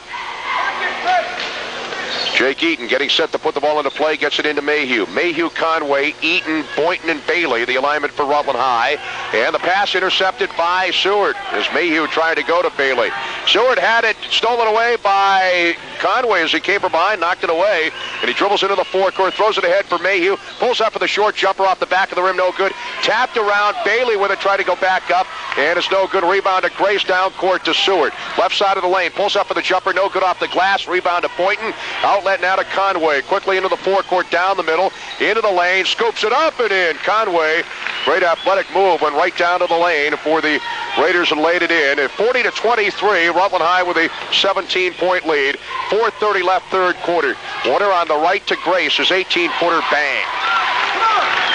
Jake Eaton getting set to put the ball into play, gets it into Mayhew. Mayhew, Conway, Eaton, Boynton, and Bailey, the alignment for Rutland High. And the pass intercepted by Seward as Mayhew tried to go to Bailey. Seward had it stolen away by Conway as he came from behind, knocked it away, and he dribbles into the forecourt, throws it ahead for Mayhew, pulls up with a short jumper off the back of the rim, no good. Tapped around, Bailey with it, tried to go back up, and it's no good. Rebound to Grace, down court to Seward. Left side of the lane, pulls up with a jumper, no good off the glass. Rebound to Boynton, outlet now to Conway, quickly into the forecourt, down the middle, into the lane, scoops it up and in. Conway, great athletic move, went right down to the lane for the Raiders and laid it in. At 40-23, Rutland High with a 17-point lead. 4:30 left third quarter. Warner on the right to Grace, his 18-footer bang.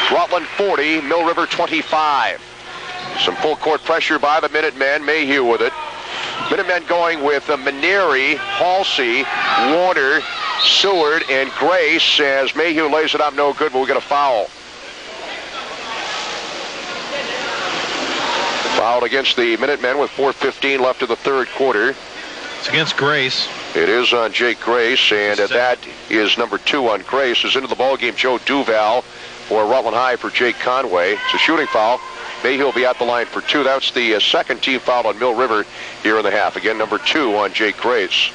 Rutland 40, Mill River 25. Some full court pressure by the Minutemen. Mayhew with it. Minutemen going with Maneri, Halsey, Warner, Seward, and Grace as Mayhew lays it up, no good, but we get a foul. Fouled against the Minutemen with 4:15 left of the third quarter. It's against Grace. It is on Jake Grace, and that is number 2 on Grace. Is into the ballgame Joe Duval for Rutland High for Jake Conway. It's a shooting foul. Mayhew will be at the line for 2. That's the second team foul on Mill River here in the half. Again, number 2 on Jake Grace.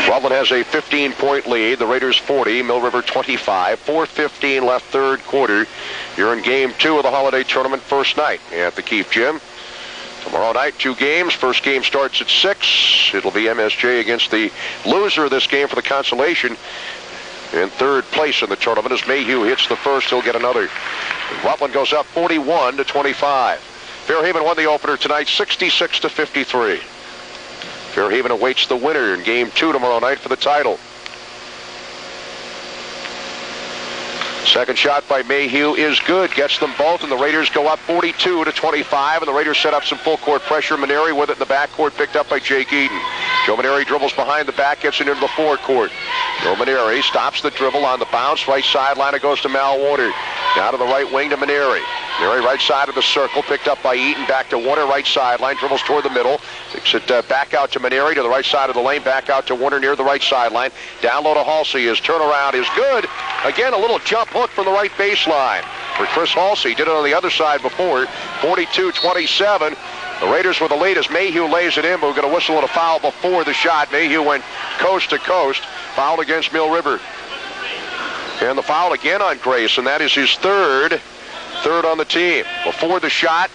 Rutland has a 15-point lead. The Raiders 40, Mill River 25. 4:15 left third quarter. You're in game 2 of the holiday tournament first night at the Keefe Gym. Tomorrow night, 2 games. First game starts at 6. It'll be MSJ against the loser of this game for the consolation. In third place in the tournament as Mayhew hits the first, he'll get another. Rutland goes up 41-25. Fairhaven won the opener tonight, 66-53. Fairhaven awaits the winner in game 2 tomorrow night for the title. Second shot by Mayhew is good, gets them both, and the Raiders go up 42-25, and the Raiders set up some full court pressure. Maneri with it in the backcourt, picked up by Jake Eaton. Joe Maneri dribbles behind the back, gets it into the forecourt. Joe Maneri stops the dribble on the bounce. Right sideline, it goes to Mal Warner. Now to the right wing to Maneri. Maneri right side of the circle, picked up by Eaton. Back to Warner, right sideline. Dribbles toward the middle. Takes it back out to Maneri to the right side of the lane. Back out to Warner near the right sideline. Down low to Halsey. His turnaround is good. Again, a little jump hook from the right baseline for Chris Halsey. Did it on the other side before. 42-27. The Raiders with the lead as Mayhew lays it in, but we're going to whistle at a foul before the shot. Mayhew went coast to coast. Foul against Mill River. And the foul again on Grace, and that is his third on the team. Before the shot,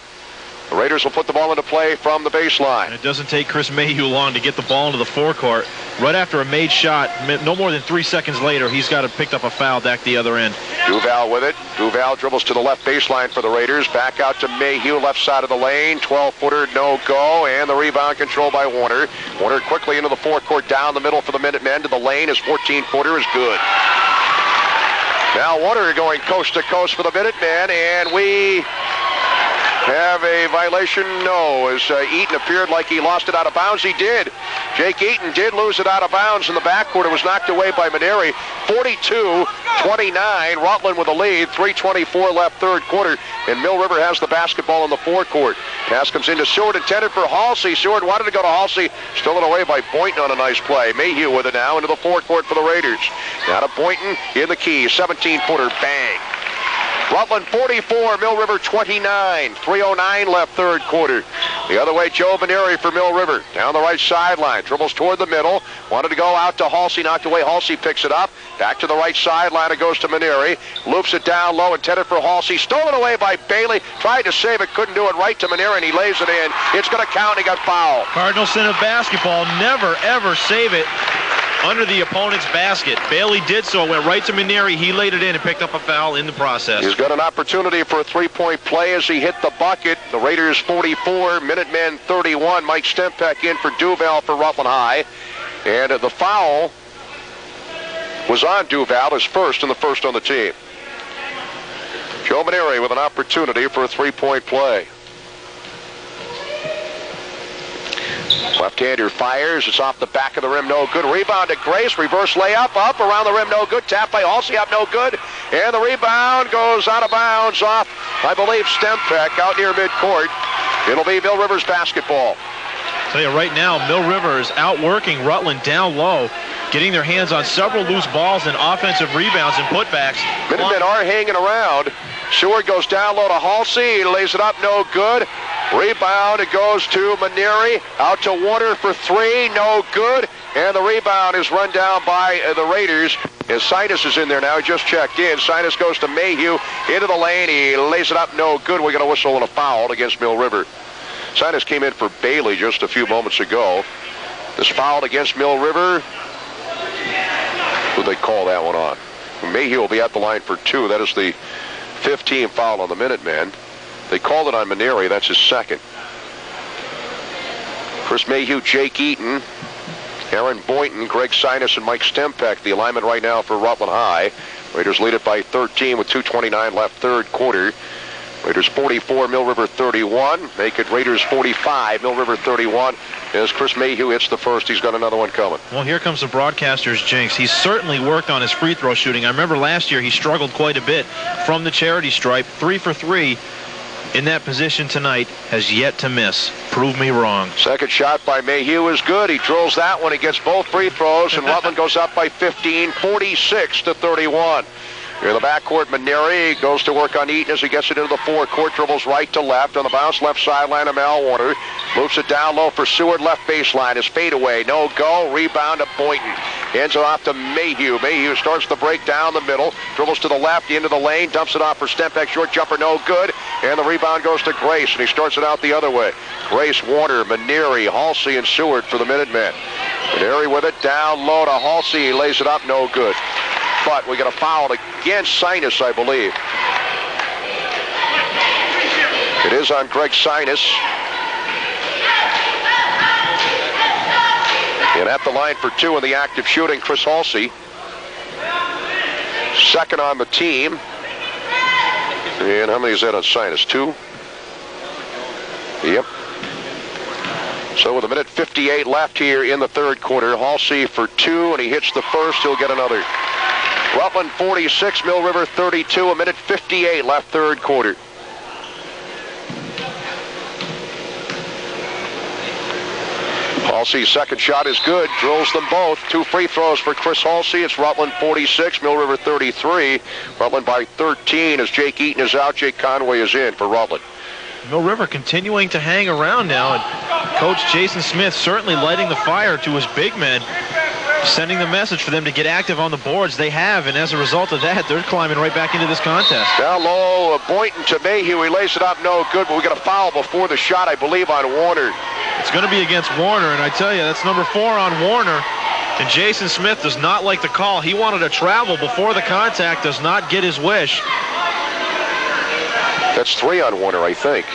the Raiders will put the ball into play from the baseline. And it doesn't take Chris Mayhew long to get the ball into the forecourt. Right after a made shot, no more than 3 seconds later, he's got to pick up a foul back the other end. Duval with it. Duval dribbles to the left baseline for the Raiders. Back out to Mayhew, left side of the lane. 12-footer, no go, and the rebound controlled by Warner. Warner quickly into the forecourt, down the middle for the Minutemen to the lane. His 14-footer is good. Now Warner going coast to coast for the Minutemen, and we have a violation. No, as Eaton appeared like he lost it out of bounds. He did. Jake Eaton did lose it out of bounds in the backcourt. It was knocked away by Maneri. 42-29. Rutland with the lead. 3:24 left third quarter. And Mill River has the basketball in the forecourt. Pass comes into Seward, intended for Halsey. Seward wanted to go to Halsey. Stolen away by Boynton on a nice play. Mayhew with it now into the forecourt for the Raiders. Now to Boynton in the key. 17-footer. Bang. Rutland 44, Mill River 29. 3:09 left third quarter. The other way, Joe Maneri for Mill River. Down the right sideline. Dribbles toward the middle. Wanted to go out to Halsey. Knocked away. Halsey picks it up. Back to the right sideline. It goes to Maneri. Loops it down low. Intended for Halsey. Stolen away by Bailey. Tried to save it. Couldn't do it. Right to Maneri, and he lays it in. It's going to count. He got fouled. Cardinal sin of basketball. Never, ever save it under the opponent's basket. Bailey did so. Went right to Maneri. He laid it in and picked up a foul in the process. He's got an opportunity for a three-point play as he hit the bucket. The Raiders 44, Minutemen 31. Mike Stempek in for Duval for Rutland High. And the foul was on Duval, his first, and the first on the team. Joe Maneri with an opportunity for a three-point play. Left-hander fires. It's off the back of the rim. No good. Rebound to Grace. Reverse layup. Up around the rim. No good. Tap by Halsey. Up. No good. And the rebound goes out of bounds off, I believe, Stempek out near midcourt. It'll be Mill River's basketball. I'll tell you right now, Mill River is outworking Rutland down low, getting their hands on several loose balls and offensive rebounds and putbacks. Minutemen are hanging around. Seward goes down low to Halsey. He lays it up. No good. Rebound, it goes to Maneri. Out to Warner for three. No good. And the rebound is run down by the Raiders. As Sinus is in there now. He just checked in. Sinus goes to Mayhew into the lane. He lays it up. No good. We're going to whistle and a foul against Mill River. Sinus came in for Bailey just a few moments ago. This foul against Mill River. Who'd they call that one on? Mayhew will be at the line for two. That is the 15th foul on the Minutemen. They called it on Maneri. That's his second. Chris Mayhew, Jake Eaton, Aaron Boynton, Greg Sinus, and Mike Stempek. The alignment right now for Rutland High. Raiders lead it by 13 with 2:29 left third quarter. Raiders 44, Mill River 31. Make it Raiders 45, Mill River 31. As Chris Mayhew hits the first, he's got another one coming. Well, here comes the broadcaster's jinx. He's certainly worked on his free throw shooting. I remember last year he struggled quite a bit from the charity stripe. 3 for 3 in that position tonight, has yet to miss. Prove me wrong. Second shot by Mayhew is good. He drills that one. He gets both free throws, and Rutland goes up by 15, 46-31. Here in the backcourt, Maneri goes to work on Eaton as he gets it into the forecourt. Dribbles right to left on the bounce left sideline of Mal Warner. Moves it down low for Seward, left baseline. His fadeaway, no go. Rebound to Boynton. Ends it off to Mayhew. Mayhew starts the break down the middle. Dribbles to the left, into the lane. Dumps it off for Stempek. Short jumper, no good. And the rebound goes to Grace, and he starts it out the other way. Grace, Warner, Maneri, Halsey, and Seward for the Minutemen. Maneri with it down low to Halsey. He lays it up, no good. But we got a foul against Sinus, I believe. It is on Greg Sinus. And at the line for two in the active shooting, Chris Halsey. Second on the team. And how many is that on Sinus? 2? Yep. So with 1:58 left here in the third quarter, Halsey for 2, and he hits the first. He'll get another. Rutland 46, Mill River 32, 1:58 left third quarter. Halsey's second shot is good, drills them both. 2 free throws for Chris Halsey. It's Rutland 46, Mill River 33. Rutland by 13 as Jake Eaton is out. Jake Conway is in for Rutland. Mill River continuing to hang around now, and Coach Jason Smith certainly lighting the fire to his big men, sending the message for them to get active on the boards. They have, and as a result of that, they're climbing right back into this contest. Down low, Boynton to Mayhew. He lays it up, no good, but we got a foul before the shot, I believe, on Warner. It's going to be against Warner, and I tell you, that's number 4 on Warner. And Jason Smith does not like the call. He wanted to travel before the contact, does not get his wish. That's 3 on Warner, I think.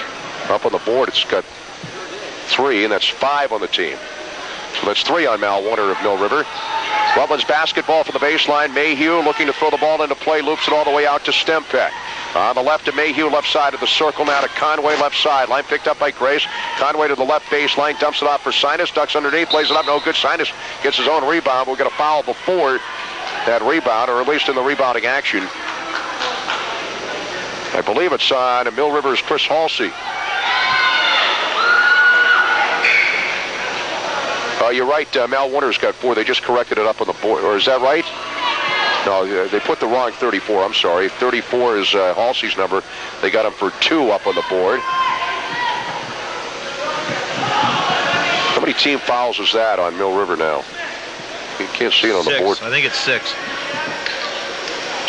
Up on the board, it's got 3, and that's 5 on the team. So that's 3 on Mal Warner of Mill River. Rutland's basketball from the baseline. Mayhew looking to throw the ball into play, loops it all the way out to Stempeck. On the left of Mayhew, left side of the circle, now to Conway, left side. Line picked up by Grace. Conway to the left baseline, dumps it off for Sinus, ducks underneath, plays it up, no good. Sinus gets his own rebound. We'll get a foul before that rebound, or at least in the rebounding action. I believe it's on Mill River's Chris Halsey. You're right, Mal Warner's got 4. They just corrected it up on the board. Or is that right? No, they put the wrong 34. I'm sorry. 34 is Halsey's number. They got him for 2 up on the board. How many team fouls is that on Mill River now? You can't see it on the board. I think it's 6.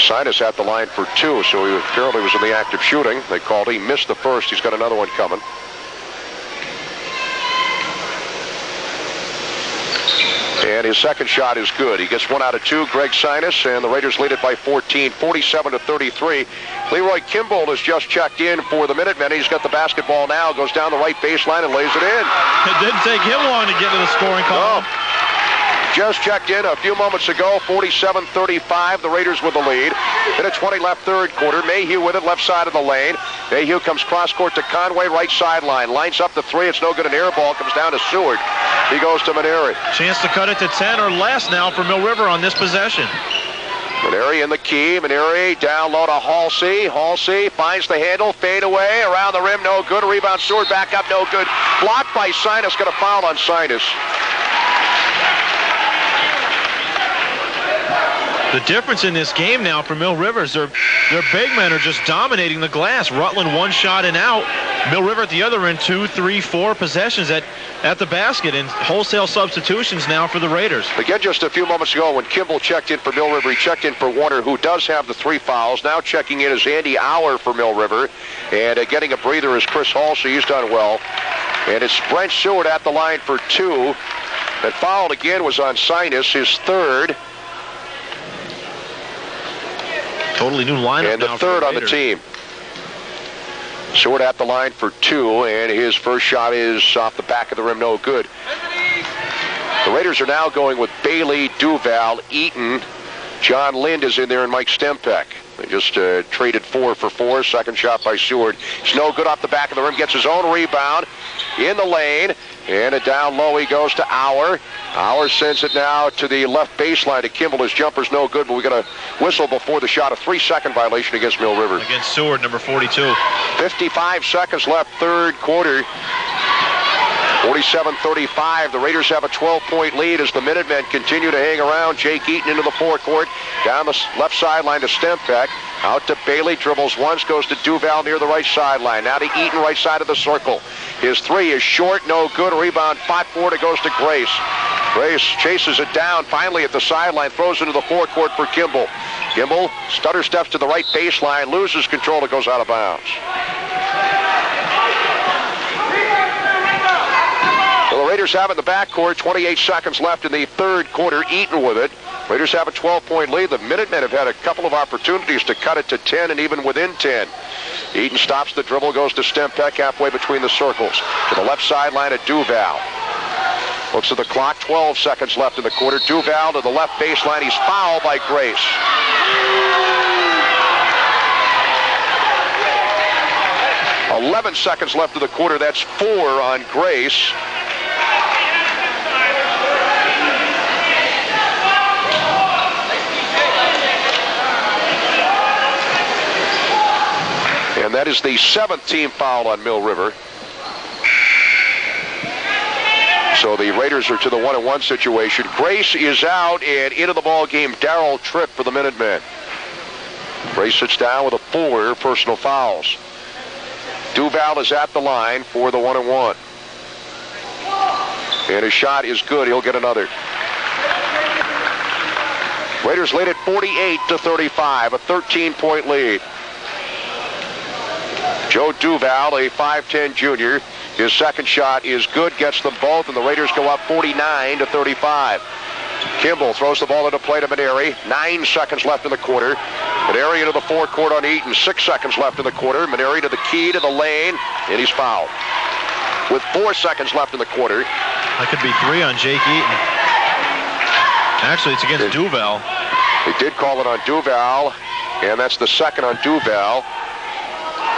Sinus at the line for 2, so he apparently was in the act of shooting. They called. He missed the first. He's got another one coming. And his second shot is good. He gets 1 out of 2, Greg Sinus, and the Raiders lead it by 14, 47-33. Leroy Kimball has just checked in for the Minutemen. He's got the basketball now, goes down the right baseline and lays it in. It didn't take him long to get to the scoring column. No. Just checked in a few moments ago, 47-35, the Raiders with the lead. Minute 20 left third quarter. Mayhew with it, left side of the lane. Mayhew comes cross court to Conway, right sideline. Lines up the 3, it's no good, an air ball, comes down to Seward. He goes to Maneri. Chance to cut it to 10 or less now for Mill River on this possession. Maneri in the key. Maneri down low to Halsey. Halsey finds the handle, fade away, around the rim, no good. Rebound, Seward back up, no good. Blocked by Sinus, got a foul on Sinus. The difference in this game now for Mill River is their big men are just dominating the glass. Rutland 1 shot and out. Mill River at the other end, 2, 3, 4 possessions at the basket, and wholesale substitutions now for the Raiders. Again, just a few moments ago when Kimball checked in for Mill River, he checked in for Warner, who does have the 3 fouls. Now checking in is Andy Auer for Mill River, and getting a breather is Chris Halsey. He's done well. And it's Brent Seward at the line for 2. That foul again was on Sinus, his 3rd. Totally new lineup. And the 3rd on the team. Seward at the line for 2, and his first shot is off the back of the rim, no good. The Raiders are now going with Bailey, Duval, Eaton. John Lind is in there, and Mike Stempeck. They just traded 4 for 4. Second shot by Seward. It's no good off the back of the rim. Gets his own rebound in the lane. And down low he goes to Auer. Auer sends it now to the left baseline to Kimball. His jumper's no good, but we got a whistle before the shot. A 3-second violation against Mill River. Against Seward, number 42. 55 seconds left third quarter. 47-35. The Raiders have a 12-point lead as the Minutemen continue to hang around. Jake Eaton into the forecourt. Down the left sideline to Stempeck. Out to Bailey. Dribbles once. Goes to Duval near the right sideline. Now to Eaton, right side of the circle. His 3 is short. No good. Rebound fought for it. It goes to Grace. Grace chases it down. Finally at the sideline. Throws into the forecourt for Kimball. Kimball stutter steps to the right baseline. Loses control. It goes out of bounds. Well, the Raiders have it in the backcourt. 28 seconds left in the third quarter. Eaton with it. Raiders have a 12-point lead. The Minutemen have had a couple of opportunities to cut it to 10 and even within 10. Eaton stops the dribble, goes to Stempeck halfway between the circles. To the left sideline at Duval. Looks at the clock. 12 seconds left in the quarter. Duval to the left baseline. He's fouled by Grace. .11 seconds left of the quarter. That's 4 on Grace. that is the 7th team foul on Mill River. So the Raiders are to the 1-1 situation. Grace is out, and into the ball game, Darrell Tripp for the Minutemen. Grace sits down with a 4 personal fouls. Duval is at the line for the 1-1. And his shot is good. He'll get another. Raiders lead at 48-35, a 13-point lead. Joe Duval, a 5'10 junior. His second shot is good, gets them both, and the Raiders go up 49-35. Kimball throws the ball into play to Maneri. 9 seconds left in the quarter. Maneri into the forecourt on Eaton. 6 seconds left in the quarter. Maneri to the key to the lane, and he's fouled. With 4 seconds left in the quarter. That could be 3 on Jake Eaton. Actually, it's against Duval. They did call it on Duval, and that's the second on Duval.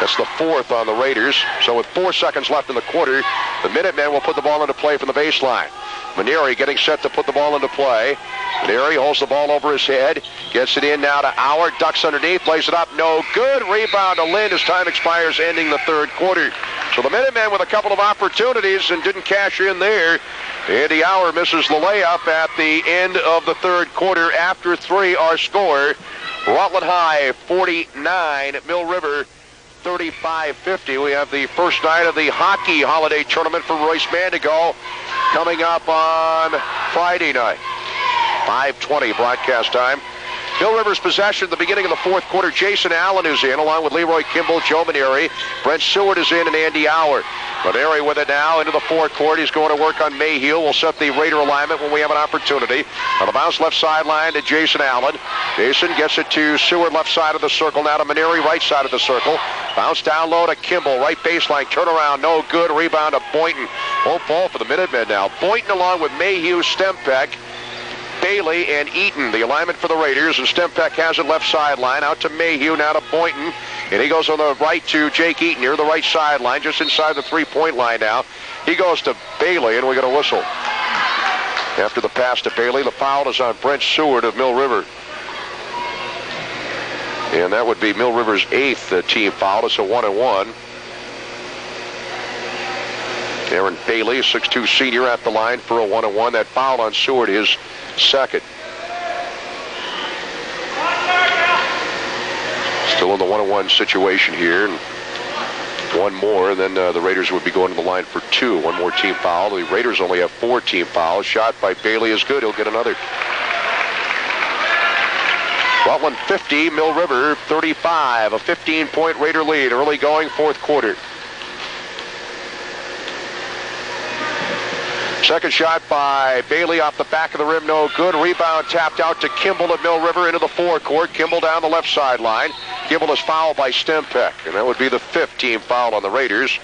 That's the 4th on the Raiders. So with 4 seconds left in the quarter, the Minutemen will put the ball into play from the baseline. Maneri getting set to put the ball into play. Maneri holds the ball over his head, gets it in now to Auer, ducks underneath, plays it up, no good. Rebound to Lind as time expires, ending the third quarter. So the Minutemen with a couple of opportunities and didn't cash in there. Andy Auer misses the layup at the end of the third quarter. After 3, our score, Rutland High 49, Mill River 35-50. We have the first night of the hockey holiday tournament for Royce Mandigo coming up on Friday night. 5:20 broadcast time. Mill River's possession at the beginning of the fourth quarter. Jason Allen is in, along with Leroy Kimball, Joe Maneri. Brent Seward is in, and Andy Auer. Maneri with it now into the forecourt. He's going to work on Mayhew. We'll set the Raider alignment when we have an opportunity. On the bounce left sideline to Jason Allen. Jason gets it to Seward, left side of the circle. Now to Maneri, right side of the circle. Bounce down low to Kimball, right baseline. Turnaround, no good. Rebound to Boynton. Won't fall for the Minutemen now. Boynton along with Mayhew, Stempeck, Bailey, and Eaton, the alignment for the Raiders, and Stempeck has it left sideline, out to Mayhew, now to Boynton, and he goes on the right to Jake Eaton near the right sideline, just inside the three-point line now. He goes to Bailey, and we get a whistle. After the pass to Bailey, the foul is on Brent Seward of Mill River. And that would be Mill River's 8th team foul. It's a 1-1. Aaron Bailey, 6'2 senior, at the line for a 1-1. That foul on Seward is second. Still in the 1-1 situation here. And one more, then the Raiders would be going to the line for 2. One more team foul. The Raiders only have 4 team fouls. Shot by Bailey is good. He'll get another. Rutland 50, Mill River 35. A 15-point Raider lead. Early going fourth quarter. Second shot by Bailey off the back of the rim, no good. Rebound tapped out to Kimball at Mill River into the forecourt. Kimball down the left sideline. Kimball is fouled by Stempeck, and that would be the 5th team foul on the Raiders.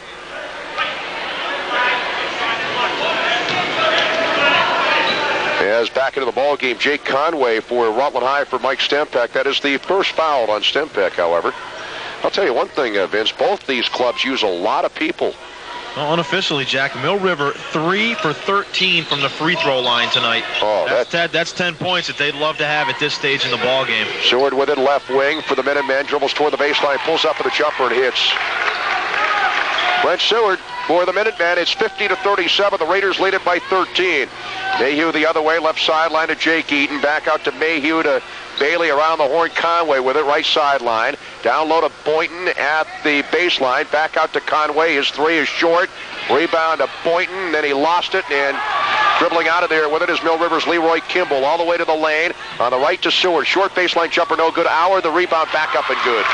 As back into the ball game, Jake Conway for Rutland High for Mike Stempeck. That is the first foul on Stempeck, however. I'll tell you one thing, Vince, both these clubs use a lot of people. Well, unofficially, Jack, Mill River 3 for 13 from the free throw line tonight. Oh, that's 10 points that they'd love to have at this stage in the ball game. Seward with it, left wing for the Minutemen, dribbles toward the baseline, pulls up with a jumper and hits. Brent Seward for the Minutemen. It's 50-37. The Raiders lead it by 13. Mayhew the other way, left sideline to Jake Eaton. Back out to Mayhew to Bailey, around the horn. Conway with it, right sideline. Down low to Boynton at the baseline. Back out to Conway. His 3 is short. Rebound to Boynton. Then he lost it, and dribbling out of there with it is Mill River's Leroy Kimball. All the way to the lane. On the right to Seward. Short baseline jumper, no good. Auer, the rebound, back up and good.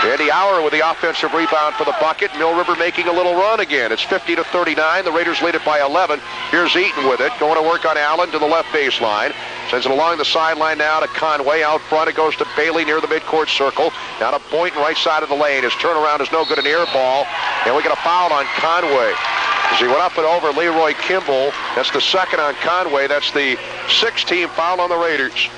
Andy Auer with the offensive rebound for the bucket. Mill River making a little run again. It's 50-39. The Raiders lead it by 11. Here's Eaton with it. Going to work on Allen to the left baseline. Sends it along the sideline now to Conway. Out front it goes to Bailey near the midcourt circle. Now to Boynton, right side of the lane. His turnaround is no good, an air ball. And we get a foul on Conway. As he went up and over Leroy Kimball. That's the second on Conway. That's the 6th team foul on the Raiders.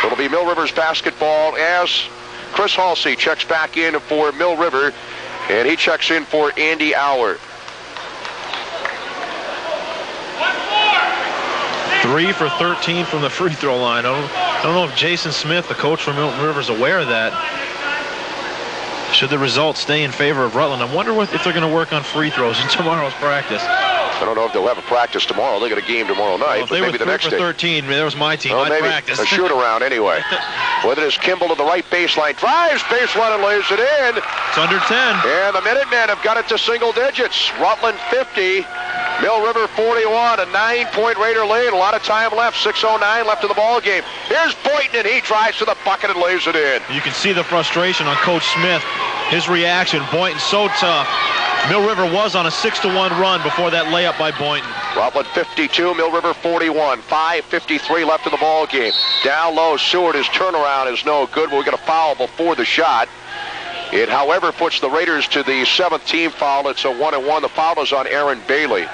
It'll be Mill River's basketball as Chris Halsey checks back in for Mill River, and he checks in for Andy Auer. 3 for 13 from the free throw line. I don't know if Jason Smith, the coach from Milton River, is aware of that. should the results stay in favor of Rutland. I wonder if they're going to work on free throws in tomorrow's practice. I don't know if they'll have a practice tomorrow. They got a game tomorrow night, but maybe the next day. If they were 3 for 13, there was my team. I'd maybe practice. A shoot-around anyway. Whether it's Kimball to the right baseline, drives baseline and lays it in. It's under 10. And the Minutemen have got it to single digits. Rutland 50, Mill River 41, a 9-point Raider lead. A lot of time left, 6:09 left in the ball game. Here's Boynton, and he drives to the bucket and lays it in. You can see the frustration on Coach Smith. His reaction, Boynton so tough. Mill River was on a 6-1 run before that layup by Boynton. Rutland 52, Mill River 41. 5:53 left in the ball game. Down low, Seward, his turnaround is no good, but we got a foul before the shot. It, however, puts the Raiders to the 7th team foul. It's a 1-and-1. The foul is on Aaron Bailey.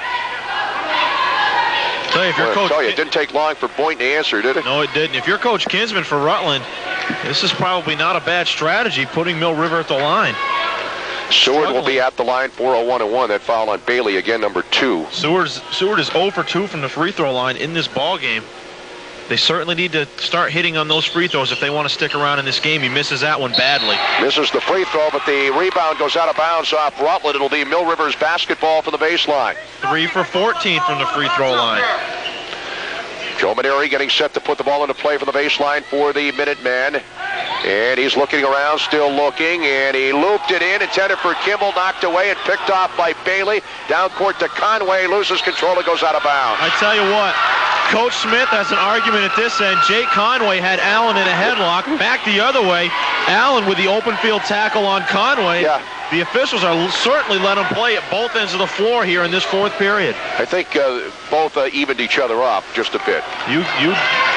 Tell you, if your coach, it didn't take long for Boynton to answer, did it? No, it didn't. If you're Coach Kinsman for Rutland, this is probably not a bad strategy, putting Mill River at the line. Seward will be at the line for a 1-and-1. That foul on Bailey, again, number 2. Seward is 0 for 2 from the free throw line in this ball game. They certainly need to start hitting on those free throws if they want to stick around in this game. He misses that one badly. Misses the free throw, but the rebound goes out of bounds off Rutland. It'll be Mill River's basketball from the baseline. 3 for 14 from the free throw line. Joe Maneri getting set to put the ball into play from the baseline for the Minutemen. And he's looking around, still looking, and he looped it in, intended for Kimball, knocked away and picked off by Bailey. Down court to Conway, loses control, it goes out of bounds. I tell you what, Coach Smith has an argument at this end. Jake Conway had Allen in a headlock, back the other way. Allen with the open field tackle on Conway. Yeah. The officials are certainly let him play at both ends of the floor here in this 4th period. I think both evened each other up just a bit.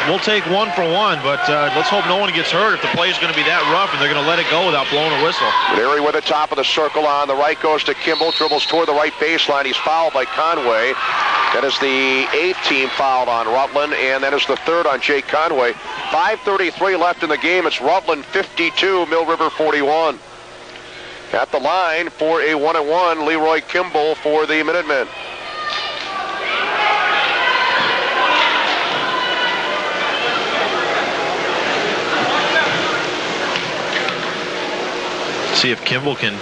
We'll take 1 for 1, but let's hope no one gets hurt if the play is going to be that rough and they're going to let it go without blowing a whistle. Maneri with the top of the circle on the right goes to Kimball, dribbles toward the right baseline. He's fouled by Conway. That is the 8th team fouled on Rutland, and that is the 3rd on Jake Conway. 5:33 left in the game. It's Rutland 52, Mill River 41. At the line for a 1-and-1, Leroy Kimball for the Minutemen. See if Kimball can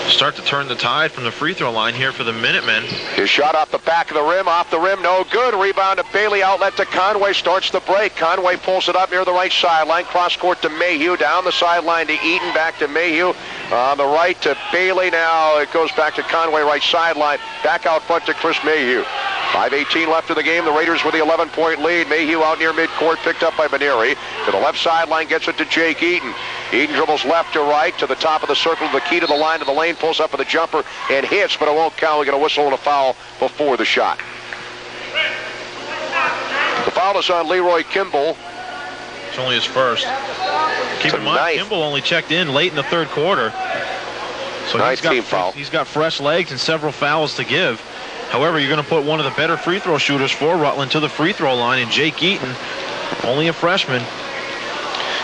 start to turn the tide from the free throw line here for the Minutemen. His shot off the back of the rim, off the rim, no good. Rebound to Bailey, outlet to Conway, starts the break. Conway pulls it up near the right sideline, cross court to Mayhew, down the sideline to Eaton, back to Mayhew. On the right to Bailey now. It goes back to Conway, right sideline. Back out front to Chris Mayhew. 5:18 left in the game. The Raiders with the 11-point lead. Mayhew out near midcourt, picked up by Maneri. To the left sideline, gets it to Jake Eaton. Eaton dribbles left to right to the top of the circle, the key to the line, to the lane, pulls up with a jumper and hits, but it won't count. We're going to whistle and a foul before the shot. The foul is on Leroy Kimball. It's only his first. Keep in mind, Kimball only checked in late in the 3rd quarter. So he's got fresh legs and several fouls to give. However, you're going to put one of the better free throw shooters for Rutland to the free throw line, and Jake Eaton, only a freshman.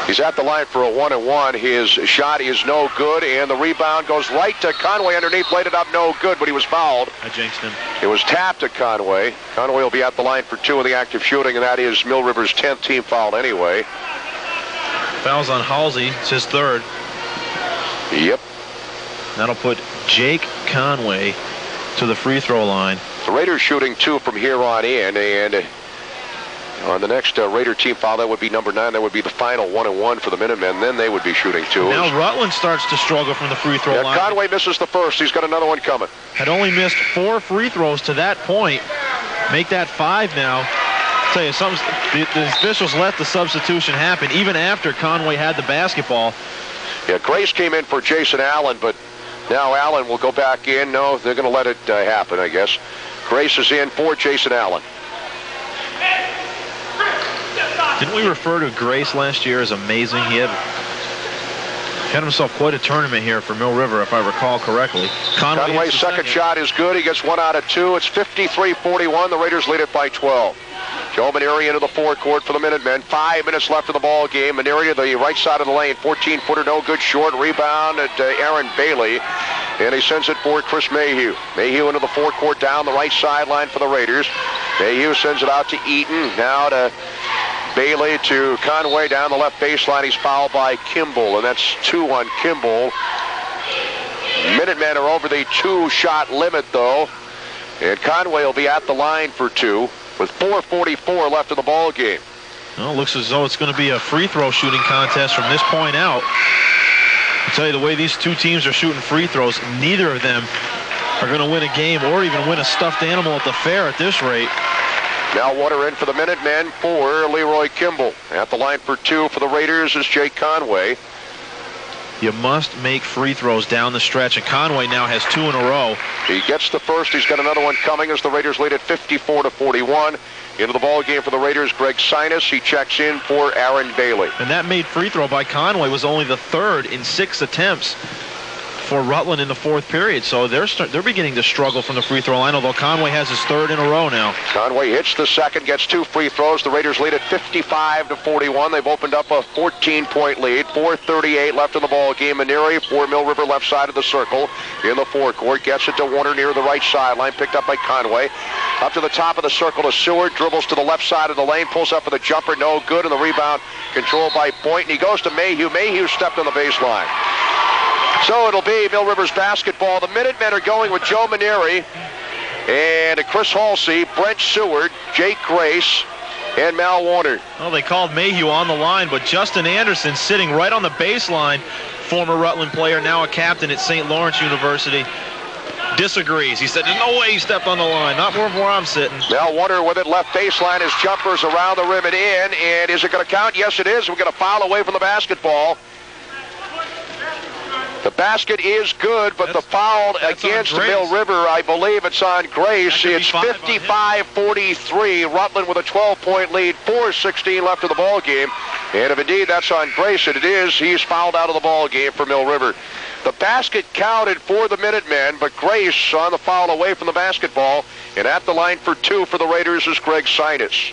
He's at the line for a 1-and-1. His shot is no good, and the rebound goes right to Conway underneath, played it up, no good, but he was fouled. I jinxed him. It was tapped to Conway. Conway will be at the line for 2 in the active shooting, and that is Mill River's 10th team foul anyway. Fouls on Halsey. It's his 3rd. Yep. That'll put Jake Conway to the free throw line. The Raiders shooting 2 from here on in, and on the next Raider team foul, that would be number 9. That would be the final 1-and-1 for the Minutemen. Then they would be shooting 2. Now Rutland starts to struggle from the free throw line. Conway misses the first. He's got another one coming. Had only missed 4 free throws to that point. Make that 5 now. I'll tell you, the officials let the substitution happen even after Conway had the basketball. Yeah, Grace came in for Jason Allen, but now Allen will go back in. No, they're going to let it happen, I guess. Grace is in for Jason Allen. Didn't we refer to Grace last year as amazing? He had himself quite a tournament here for Mill River, if I recall correctly. Conway's second shot is good. He gets 1 out of 2. It's 53-41. The Raiders lead it by 12. Joe Maneri into the forecourt for the Minutemen. 5 minutes left in the ball game. Maneri to the right side of the lane. 14-footer, no good, short. Rebound at Aaron Bailey. And he sends it for Chris Mayhew. Mayhew into the forecourt down the right sideline for the Raiders. Mayhew sends it out to Eaton. Now to Bailey to Conway down the left baseline. He's fouled by Kimball, and that's 2 on Kimball. Minutemen are over the 2-shot limit, though, and Conway will be at the line for 2 with 4:44 left in the ball game. Well, it looks as though it's going to be a free throw shooting contest from this point out. I'll tell you, the way these two teams are shooting free throws, neither of them are going to win a game or even win a stuffed animal at the fair at this rate. Now Water in for the Minutemen for Leroy Kimball. At the line for 2 for the Raiders is Jake Conway. You must make free throws down the stretch, and Conway now has 2 in a row. He gets the first. He's got another one coming as the Raiders lead at 54-41. Into the ball game for the Raiders, Greg Sinus. He checks in for Aaron Bailey. And that made free throw by Conway was only the 3rd in 6 attempts for Rutland in the 4th period. So they're beginning to struggle from the free throw line, although Conway has his 3rd in a row now. Conway hits the second, gets 2 free throws. The Raiders lead at 55-41. They've opened up a 14-point lead. 4:38 left in the ball game. Maneri for Mill River, left side of the circle in the forecourt. Gets it to Warner near the right sideline. Picked up by Conway. Up to the top of the circle to Seward. Dribbles to the left side of the lane. Pulls up for the jumper. No good. And the rebound controlled by Boynton. He goes to Mayhew. Mayhew stepped on the baseline. So it'll be Mill River's basketball. The Minutemen are going with Joe Maneri and Chris Halsey, Brent Seward, Jake Grace, and Mal Warner. Well, they called Mayhew on the line, but Justin Anderson sitting right on the baseline, former Rutland player, now a captain at St. Lawrence University, disagrees. He said, there's no way he stepped on the line, not where I'm sitting. Mal Warner with it, left baseline. His jumper's around the rim and in, and is it going to count? Yes, it is. We're going to foul away from the basketball. The basket is good, but the foul against Mill River, I believe it's on Grace. It's 55-43. Rutland with a 12-point lead, 4:16 left in the ball game. And if indeed that's on Grace, and it is, he's fouled out of the ball game for Mill River. The basket counted for the Minutemen, but Grace on the foul away from the basketball. And at the line for 2 for the Raiders is Greg Sinus.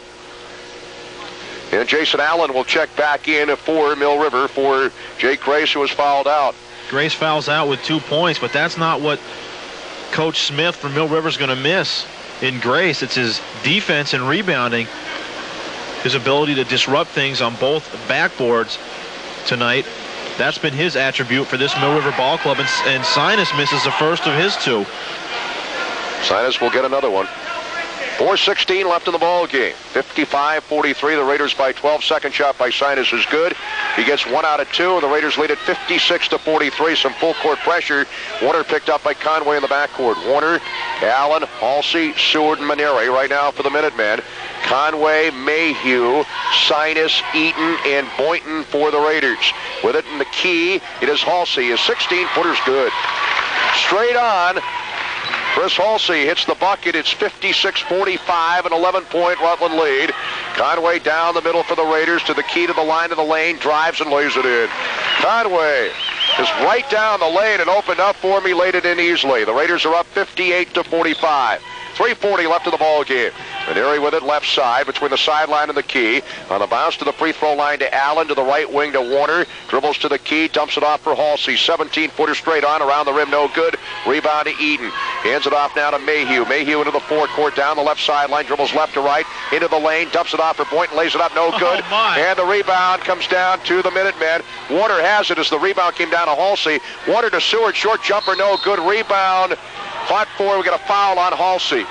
And Jason Allen will check back in for Mill River for Jake Grace, who was fouled out. Grace fouls out with 2 points, but that's not what Coach Smith from Mill River is going to miss in Grace. It's his defense and rebounding, his ability to disrupt things on both backboards tonight. That's been his attribute for this Mill River ball club, and Sinus misses the first of his 2. Sinus will get another one. 4:16 left in the ball game. 55-43. The Raiders by 12. Second shot by Sinus is good. He gets 1 out of 2, and the Raiders lead at 56-43. Some full court pressure. Warner picked up by Conway in the backcourt. Warner, Allen, Halsey, Seward, and Maneri right now for the Minutemen. Conway, Mayhew, Sinus, Eaton, and Boynton for the Raiders. With it in the key, it is Halsey. His 16-footer's good. Straight on. Chris Halsey hits the bucket. It's 56-45, an 11-point Rutland lead. Conway down the middle for the Raiders to the key to the line of the lane, drives and lays it in. Conway is right down the lane and opened up for him. He laid it in easily. The Raiders are up 58-45. 3:40 left in the ball game. Maneri with it left side between the sideline and the key. On the bounce to the free throw line to Allen, to the right wing to Warner. Dribbles to the key, dumps it off for Halsey. 17-footer straight on, around the rim, no good. Rebound to Eaton. Hands it off now to Mayhew. Mayhew into the forecourt, down the left sideline, dribbles left to right, into the lane, dumps it off for Boynton, lays it up, no good. And the rebound comes down to the Minutemen. Warner has it as the rebound came down to Halsey. Warner to Seward, short jumper, no good. Rebound. Fought for, we got a foul on Halsey.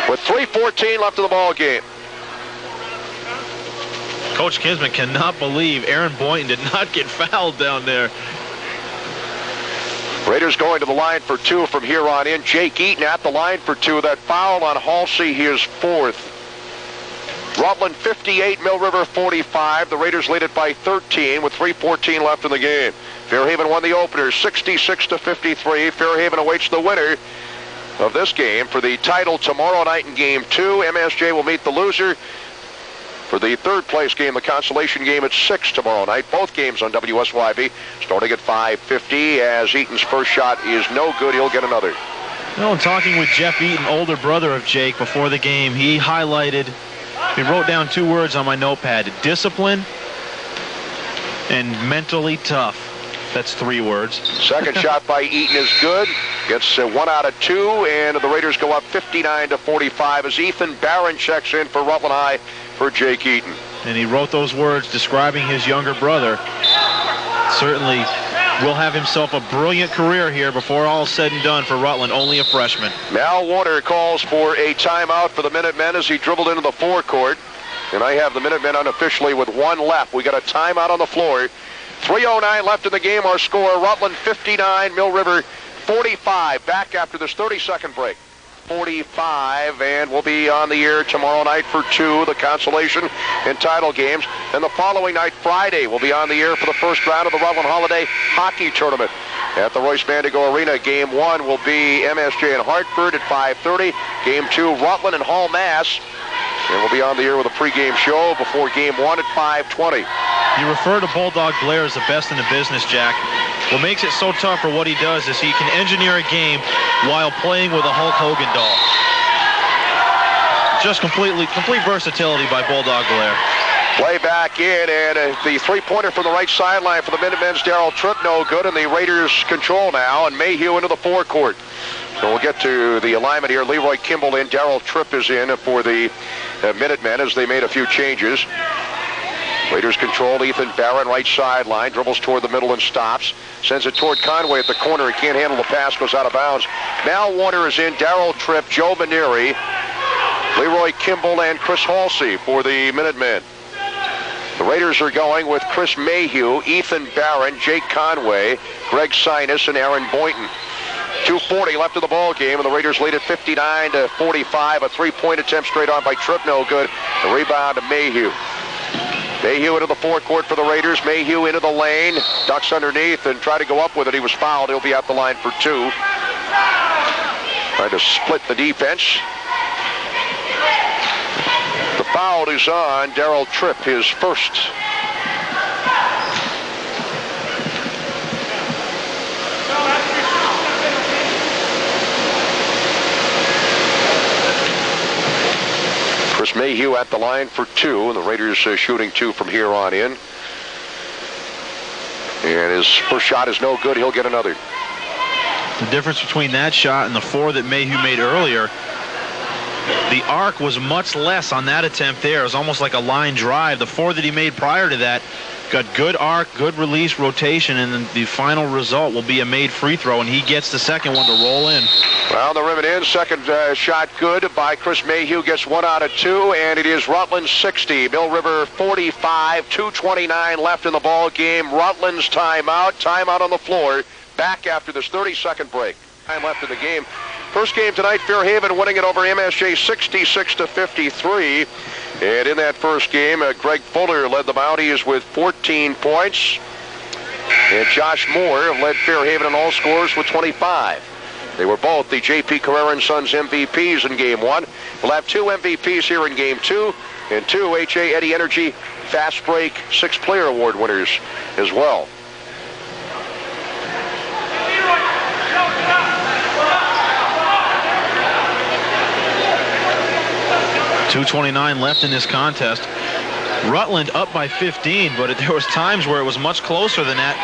With 3:14 left in the ball game. Coach Kinsman cannot believe Aaron Boynton did not get fouled down there. Raiders going to the line for 2 from here on in. Jake Eaton at the line for 2. That foul on Halsey, his 4th. Rutland 58, Mill River 45. The Raiders lead it by 13 with 3:14 left in the game. Fairhaven won the opener 66-53. Fairhaven awaits the winner of this game for the title tomorrow night in Game 2. MSJ will meet the loser for the 3rd place game, the consolation game at 6 tomorrow night. Both games on WSYV starting at 5:50 as Eaton's first shot is no good. He'll get another. Well, talking with Jeff Eaton, older brother of Jake, before the game, he wrote down 2 words on my notepad: discipline and mentally tough. That's 3 words. Second shot by Eaton is good. Gets 1 out of 2, and the Raiders go up 59-45 as Ethan Barron checks in for Rutland High for Jake Eaton. And he wrote those words describing his younger brother. Certainly will have himself a brilliant career here before all is said and done for Rutland, only a freshman. Mal Warner calls for a timeout for the Minutemen as he dribbled into the forecourt. And I have the Minutemen unofficially with 1 left. We got a timeout on the floor. 3:09 left in the game. Our score, Rutland 59, Mill River 45. Back after this 30-second break. 45, and we'll be on the air tomorrow night for 2, the consolation and title games. And the following night, Friday, we'll be on the air for the first round of the Rutland Holiday Hockey Tournament at the Royce Mandigo Arena. Game 1 will be MSJ and Hartford at 5:30. Game 2, Rutland and Hall, Mass. And we'll be on the air with a pregame show before Game 1 at 5:20. You refer to Bulldog Blair as the best in the business, Jack. What makes it so tough for what he does is he can engineer a game while playing with a Hulk Hogan doll. Just complete versatility by Bulldog Blair. Play back in, and the three-pointer from the right sideline for the Minutemen's Darryl Tripp, no good, and the Raiders control now, and Mayhew into the forecourt. So we'll get to the alignment here. Leroy Kimball in, Darryl Tripp is in for the Minutemen as they made a few changes. Raiders control. Ethan Barron, right sideline, dribbles toward the middle and stops. Sends it toward Conway at the corner. He can't handle the pass, goes out of bounds. Mal Warner is in, Darryl Tripp, Joe Maneri, Leroy Kimball, and Chris Halsey for the Minutemen. The Raiders are going with Chris Mayhew, Ethan Barron, Jake Conway, Greg Sinus, and Aaron Boynton. 2:40 left in the ball game, and the Raiders lead at 59-45. A three-point attempt straight on by Tripp, no good. The rebound to Mayhew. Mayhew into the forecourt for the Raiders. Mayhew into the lane, ducks underneath and tried to go up with it. He was fouled. He'll be at the line for 2. Trying to split the defense. The foul is on Darryl Tripp, his first. Chris Mayhew at the line for 2, and the Raiders shooting 2 from here on in. And his first shot is no good. He'll get another. The difference between that shot and the 4 that Mayhew made earlier, the arc was much less on that attempt there. It was almost like a line drive. The 4 that he made prior to that got good arc, good release, rotation, and then the final result will be a made free throw, and he gets the second one to roll in. Well, the rim and in. Second shot good by Chris Mayhew. Gets 1 out of 2, and it is Rutland 60, Mill River 45. 2:29 left in the ball game. Rutland's timeout. Timeout on the floor. Back after this 30-second break. Time left in the game. First game tonight, Fairhaven winning it over MSJ 66-53. And in that first game, Greg Fuller led the Mounties with 14 points. And Josh Moore led Fairhaven in all scores with 25. They were both the J.P. Carrera & Sons MVPs in Game 1. We'll have 2 MVPs here in Game 2, and 2 H.A. Eddy Energy Fast Break 6-Player Award winners as well. .229 left in this contest. Rutland up by 15, but there was times where it was much closer than that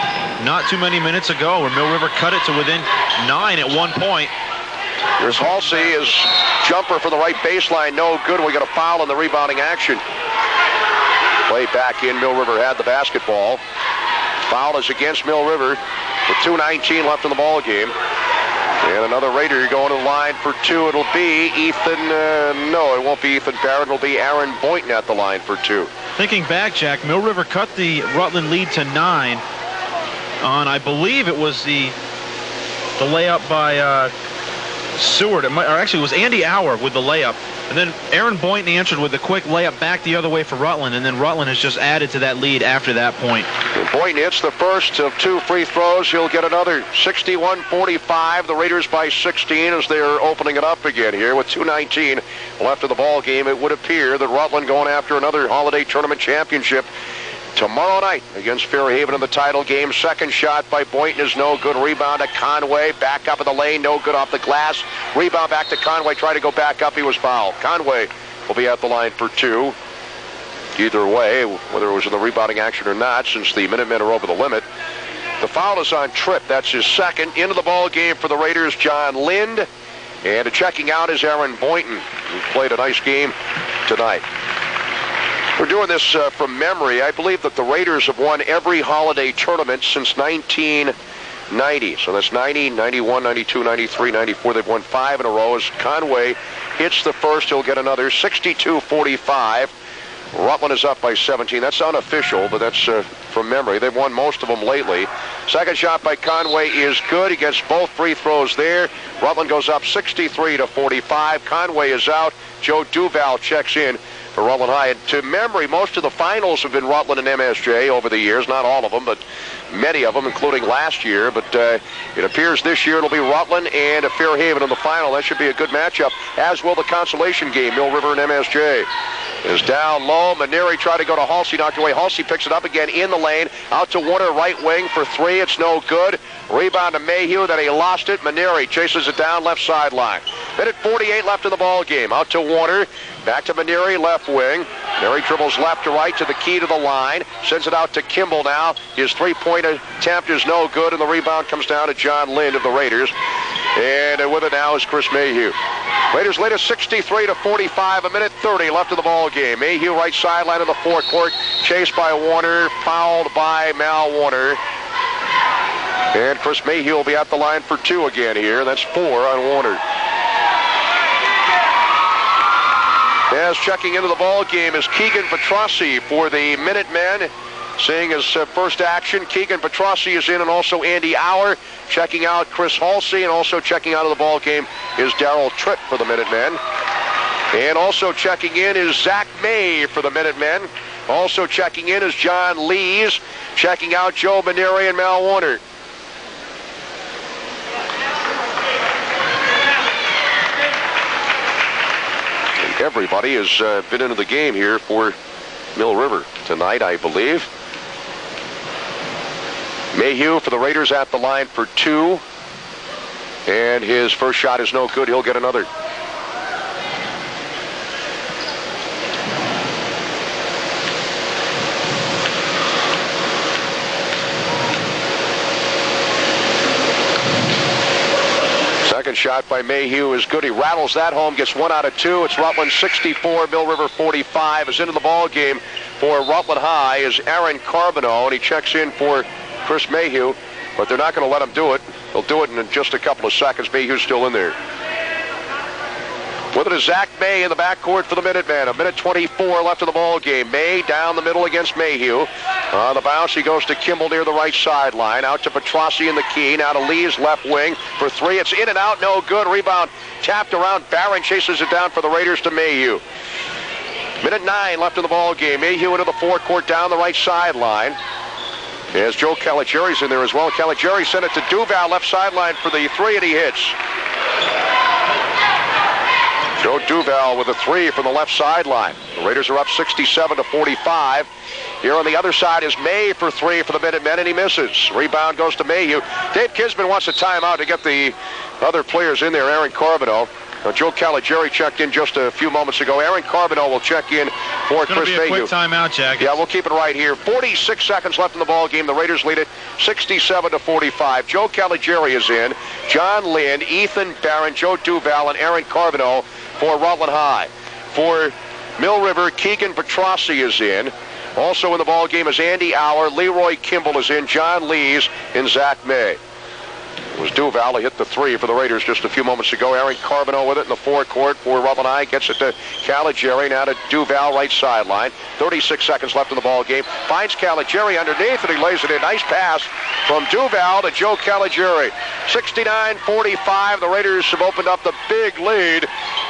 not too many minutes ago, where Mill River cut it to within 9 at one point. Here's Halsey, his jumper from the right baseline, no good. We got a foul in the rebounding action. Play back in. Mill River had the basketball. Foul is against Mill River with 2:19 left in the ball game. And another Raider going to the line for 2. It'll be Ethan, no, it won't be Ethan Barrett. It'll be Aaron Boynton at the line for 2. Thinking back, Jack, Mill River cut the Rutland lead to 9 on, I believe it was the layup by Seward. Or actually, it was Andy Auer with the layup. And then Aaron Boynton answered with a quick layup back the other way for Rutland, and then Rutland has just added to that lead after that point. And Boynton hits the first of 2 free throws. He'll get another. 61-45. The Raiders by 16 as they're opening it up again here with 2:19 left of the ball game. It would appear that Rutland going after another Holiday Tournament championship tomorrow night against Fairhaven in the title game. Second shot by Boynton is no good. Rebound to Conway. Back up in the lane. No good off the glass. Rebound back to Conway. Tried to go back up. He was fouled. Conway will be at the line for 2. Either way, whether it was in the rebounding action or not, since the Minutemen are over the limit, The foul is on Tripp. That's his second. Into the ball game for the Raiders, John Lind. And checking out is Aaron Boynton, who played a nice game tonight. We're doing this from memory. I believe that the Raiders have won every holiday tournament since 1990. So that's 90, 91, 92, 93, 94. They've won 5 in a row. As Conway hits the first, he'll get another. 62-45. Rutland is up by 17. That's unofficial, but that's from memory. They've won most of them lately. Second shot by Conway is good. He gets both free throws there. Rutland goes up 63-45. Conway is out. Joe Duval checks in for Rutland High. And to memory, most of the finals have been Rutland and MSJ over the years. Not all of them, but many of them, including last year. But it appears this year it'll be Rutland and Fairhaven in the final. That should be a good matchup, as will the consolation game, Mill River and MSJ. Is down low. Maneri tried to go to Halsey, knocked away. Halsey picks it up again in the lane. Out to Warner, right wing for 3. It's no good. Rebound to Mayhew, then he lost it. Maneri chases it down left sideline. Minute 48 left in the ball game. Out to Warner. Back to Maneri, left wing. Maneri dribbles left to right to the key to the line. Sends it out to Kimball now. His three-point attempt is no good, and the rebound comes down to John Lind of the Raiders. And with it now is Chris Mayhew. Raiders lead us 63-45, a minute 30 left in the ball game. Mayhew right sideline of the forecourt, chased by Warner, fouled by Mal Warner. And Chris Mayhew will be at the line for 2 again here. That's 4 on Warner. As checking into the ball game is Keegan Petrossi for the Minutemen. Seeing his first action, Keegan Petrossi is in, and also Andy Auer. Checking out Chris Halsey, and also checking out of the ball game is Darryl Tripp for the Minutemen. And also checking in is Zach May for the Minutemen. Also checking in is John Lees. Checking out Joe Maneri and Mal Warner. And everybody has been into the game here for Mill River tonight, I believe. Mayhew for the Raiders at the line for 2. And his first shot is no good. He'll get another. Second shot by Mayhew is good. He rattles that home, gets 1 out of 2. It's Rutland 64, Mill River 45. Is into the ball game for Rutland High is Aaron Carbonneau, and he checks in for Chris Mayhew, but they're not going to let him do it. They'll do it in just a couple of seconds. Mayhew's still in there. With it is Zach May in the backcourt for the Minutemen. A minute 24 left in the ball game. May down the middle against Mayhew. On the bounce, he goes to Kimball near the right sideline. Out to Petrossi in the key. Now to Lee's left wing for 3. It's in and out, no good. Rebound tapped around. Barron chases it down for the Raiders to Mayhew. Minute 9 left in the ball game. Mayhew into the forecourt down the right sideline. As Joe Caligieri's in there as well. Caligieri sent it to Duval left sideline for the 3, and he hits. Joe Duval with a 3 from the left sideline. The Raiders are up 67-45. Here on the other side is May for 3 for the Minutemen, and he misses. Rebound goes to Mayhew. Dave Kisman wants a timeout to get the other players in there. Aaron Carbonneau. Joe Caligieri checked in just a few moments ago. Aaron Carbonneau will check in for Chris Mayhew. Quick timeout, Jack. Yeah, we'll keep it right here. 46 seconds left in the ball game. The Raiders lead it 67-45. Joe Caligieri is in. John Lind, Ethan Barron, Joe Duval, and Aaron Carbonneau for Rutland High. For Mill River, Keegan Petrossi is in. Also in the ball game is Andy Auer, Leroy Kimball is in, John Lees, and Zach May. It was Duval. He hit the 3 for the Raiders just a few moments ago. Aaron Carbonneau with it in the forecourt for Rutland High. Gets it to Caligieri. Now to Duval, right sideline. 36 seconds left in the ball game. Finds Caligieri underneath, and he lays it in. Nice pass from Duval to Joe Caligieri. 69-45. The Raiders have opened up the big lead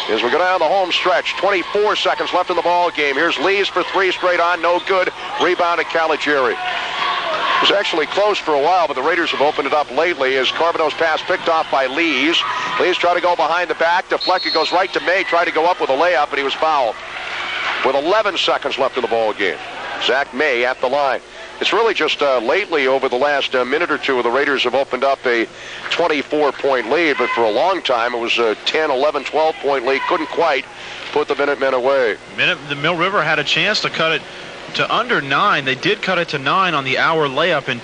as we go down the home stretch. 24 seconds left in the ball game. Here's Lees for 3 straight on. No good. Rebound to Caligieri. It was actually close for a while, but the Raiders have opened it up lately as Carbonneau's pass picked off by Lees. Lees tried to go behind the back. Deflected, goes right to May. Tried to go up with a layup, but he was fouled. With 11 seconds left in the ball game. Zach May at the line. It's really just lately, over the last minute or two, the Raiders have opened up a 24-point lead, but for a long time it was a 10, 11, 12-point lead. Couldn't quite put the Minutemen away. The Mill River had a chance to cut it to under 9. They did cut it to 9 on the Auer layup, and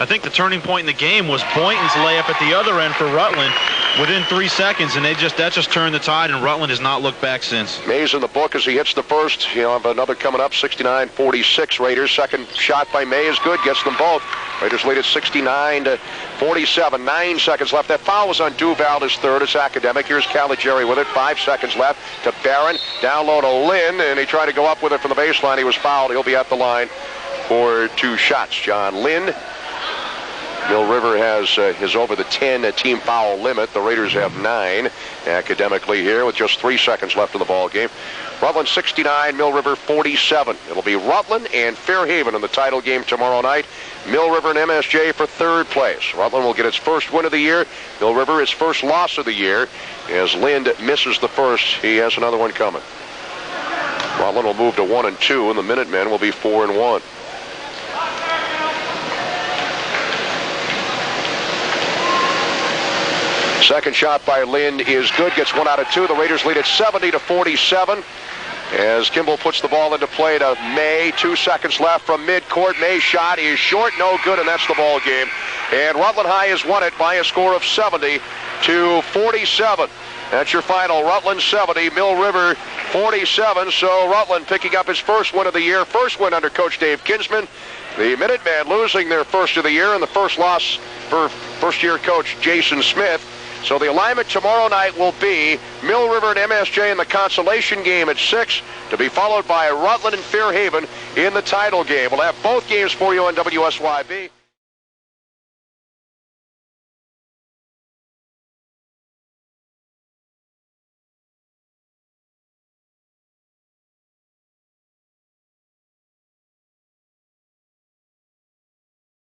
I think the turning point in the game was Boynton's layup at the other end for Rutland within 3 seconds, and that just turned the tide, and Rutland has not looked back since. Mays in the book as he hits the first. Have another coming up, 69-46 Raiders. Second shot by Mays, good, gets them both. Raiders lead at 69-47. 9 seconds left. That foul was on Duval, his third. It's academic. Here's Caligieri with it. 5 seconds left to Barron. Down low to Lynn, and he tried to go up with it from the baseline. He was fouled. He'll be at the line for 2 shots. John Lynn. Mill River is over the 10 team foul limit. The Raiders have 9 academically here with just 3 seconds left in the ball game. Rutland 69, Mill River 47. It'll be Rutland and Fairhaven in the title game tomorrow night. Mill River and MSJ for third place. Rutland will get its first win of the year. Mill River its first loss of the year. As Lind misses the first, he has another one coming. Rutland will move to 1-2, and the Minutemen will be 4-1. Second shot by Lind is good, gets 1 out of 2. The Raiders lead at 70-47 as Kimball puts the ball into play to May. 2 seconds left from midcourt. May's shot is short, no good, and that's the ball game. And Rutland High has won it by a score of 70-47. That's your final. Rutland 70, Mill River 47. So Rutland picking up its first win of the year, first win under Coach Dave Kinsman. The Minutemen losing their first of the year, and the first loss for first-year coach Jason Smith. So the alignment tomorrow night will be Mill River and MSJ in the consolation game at 6, to be followed by Rutland and Fairhaven in the title game. We'll have both games for you on WSYB.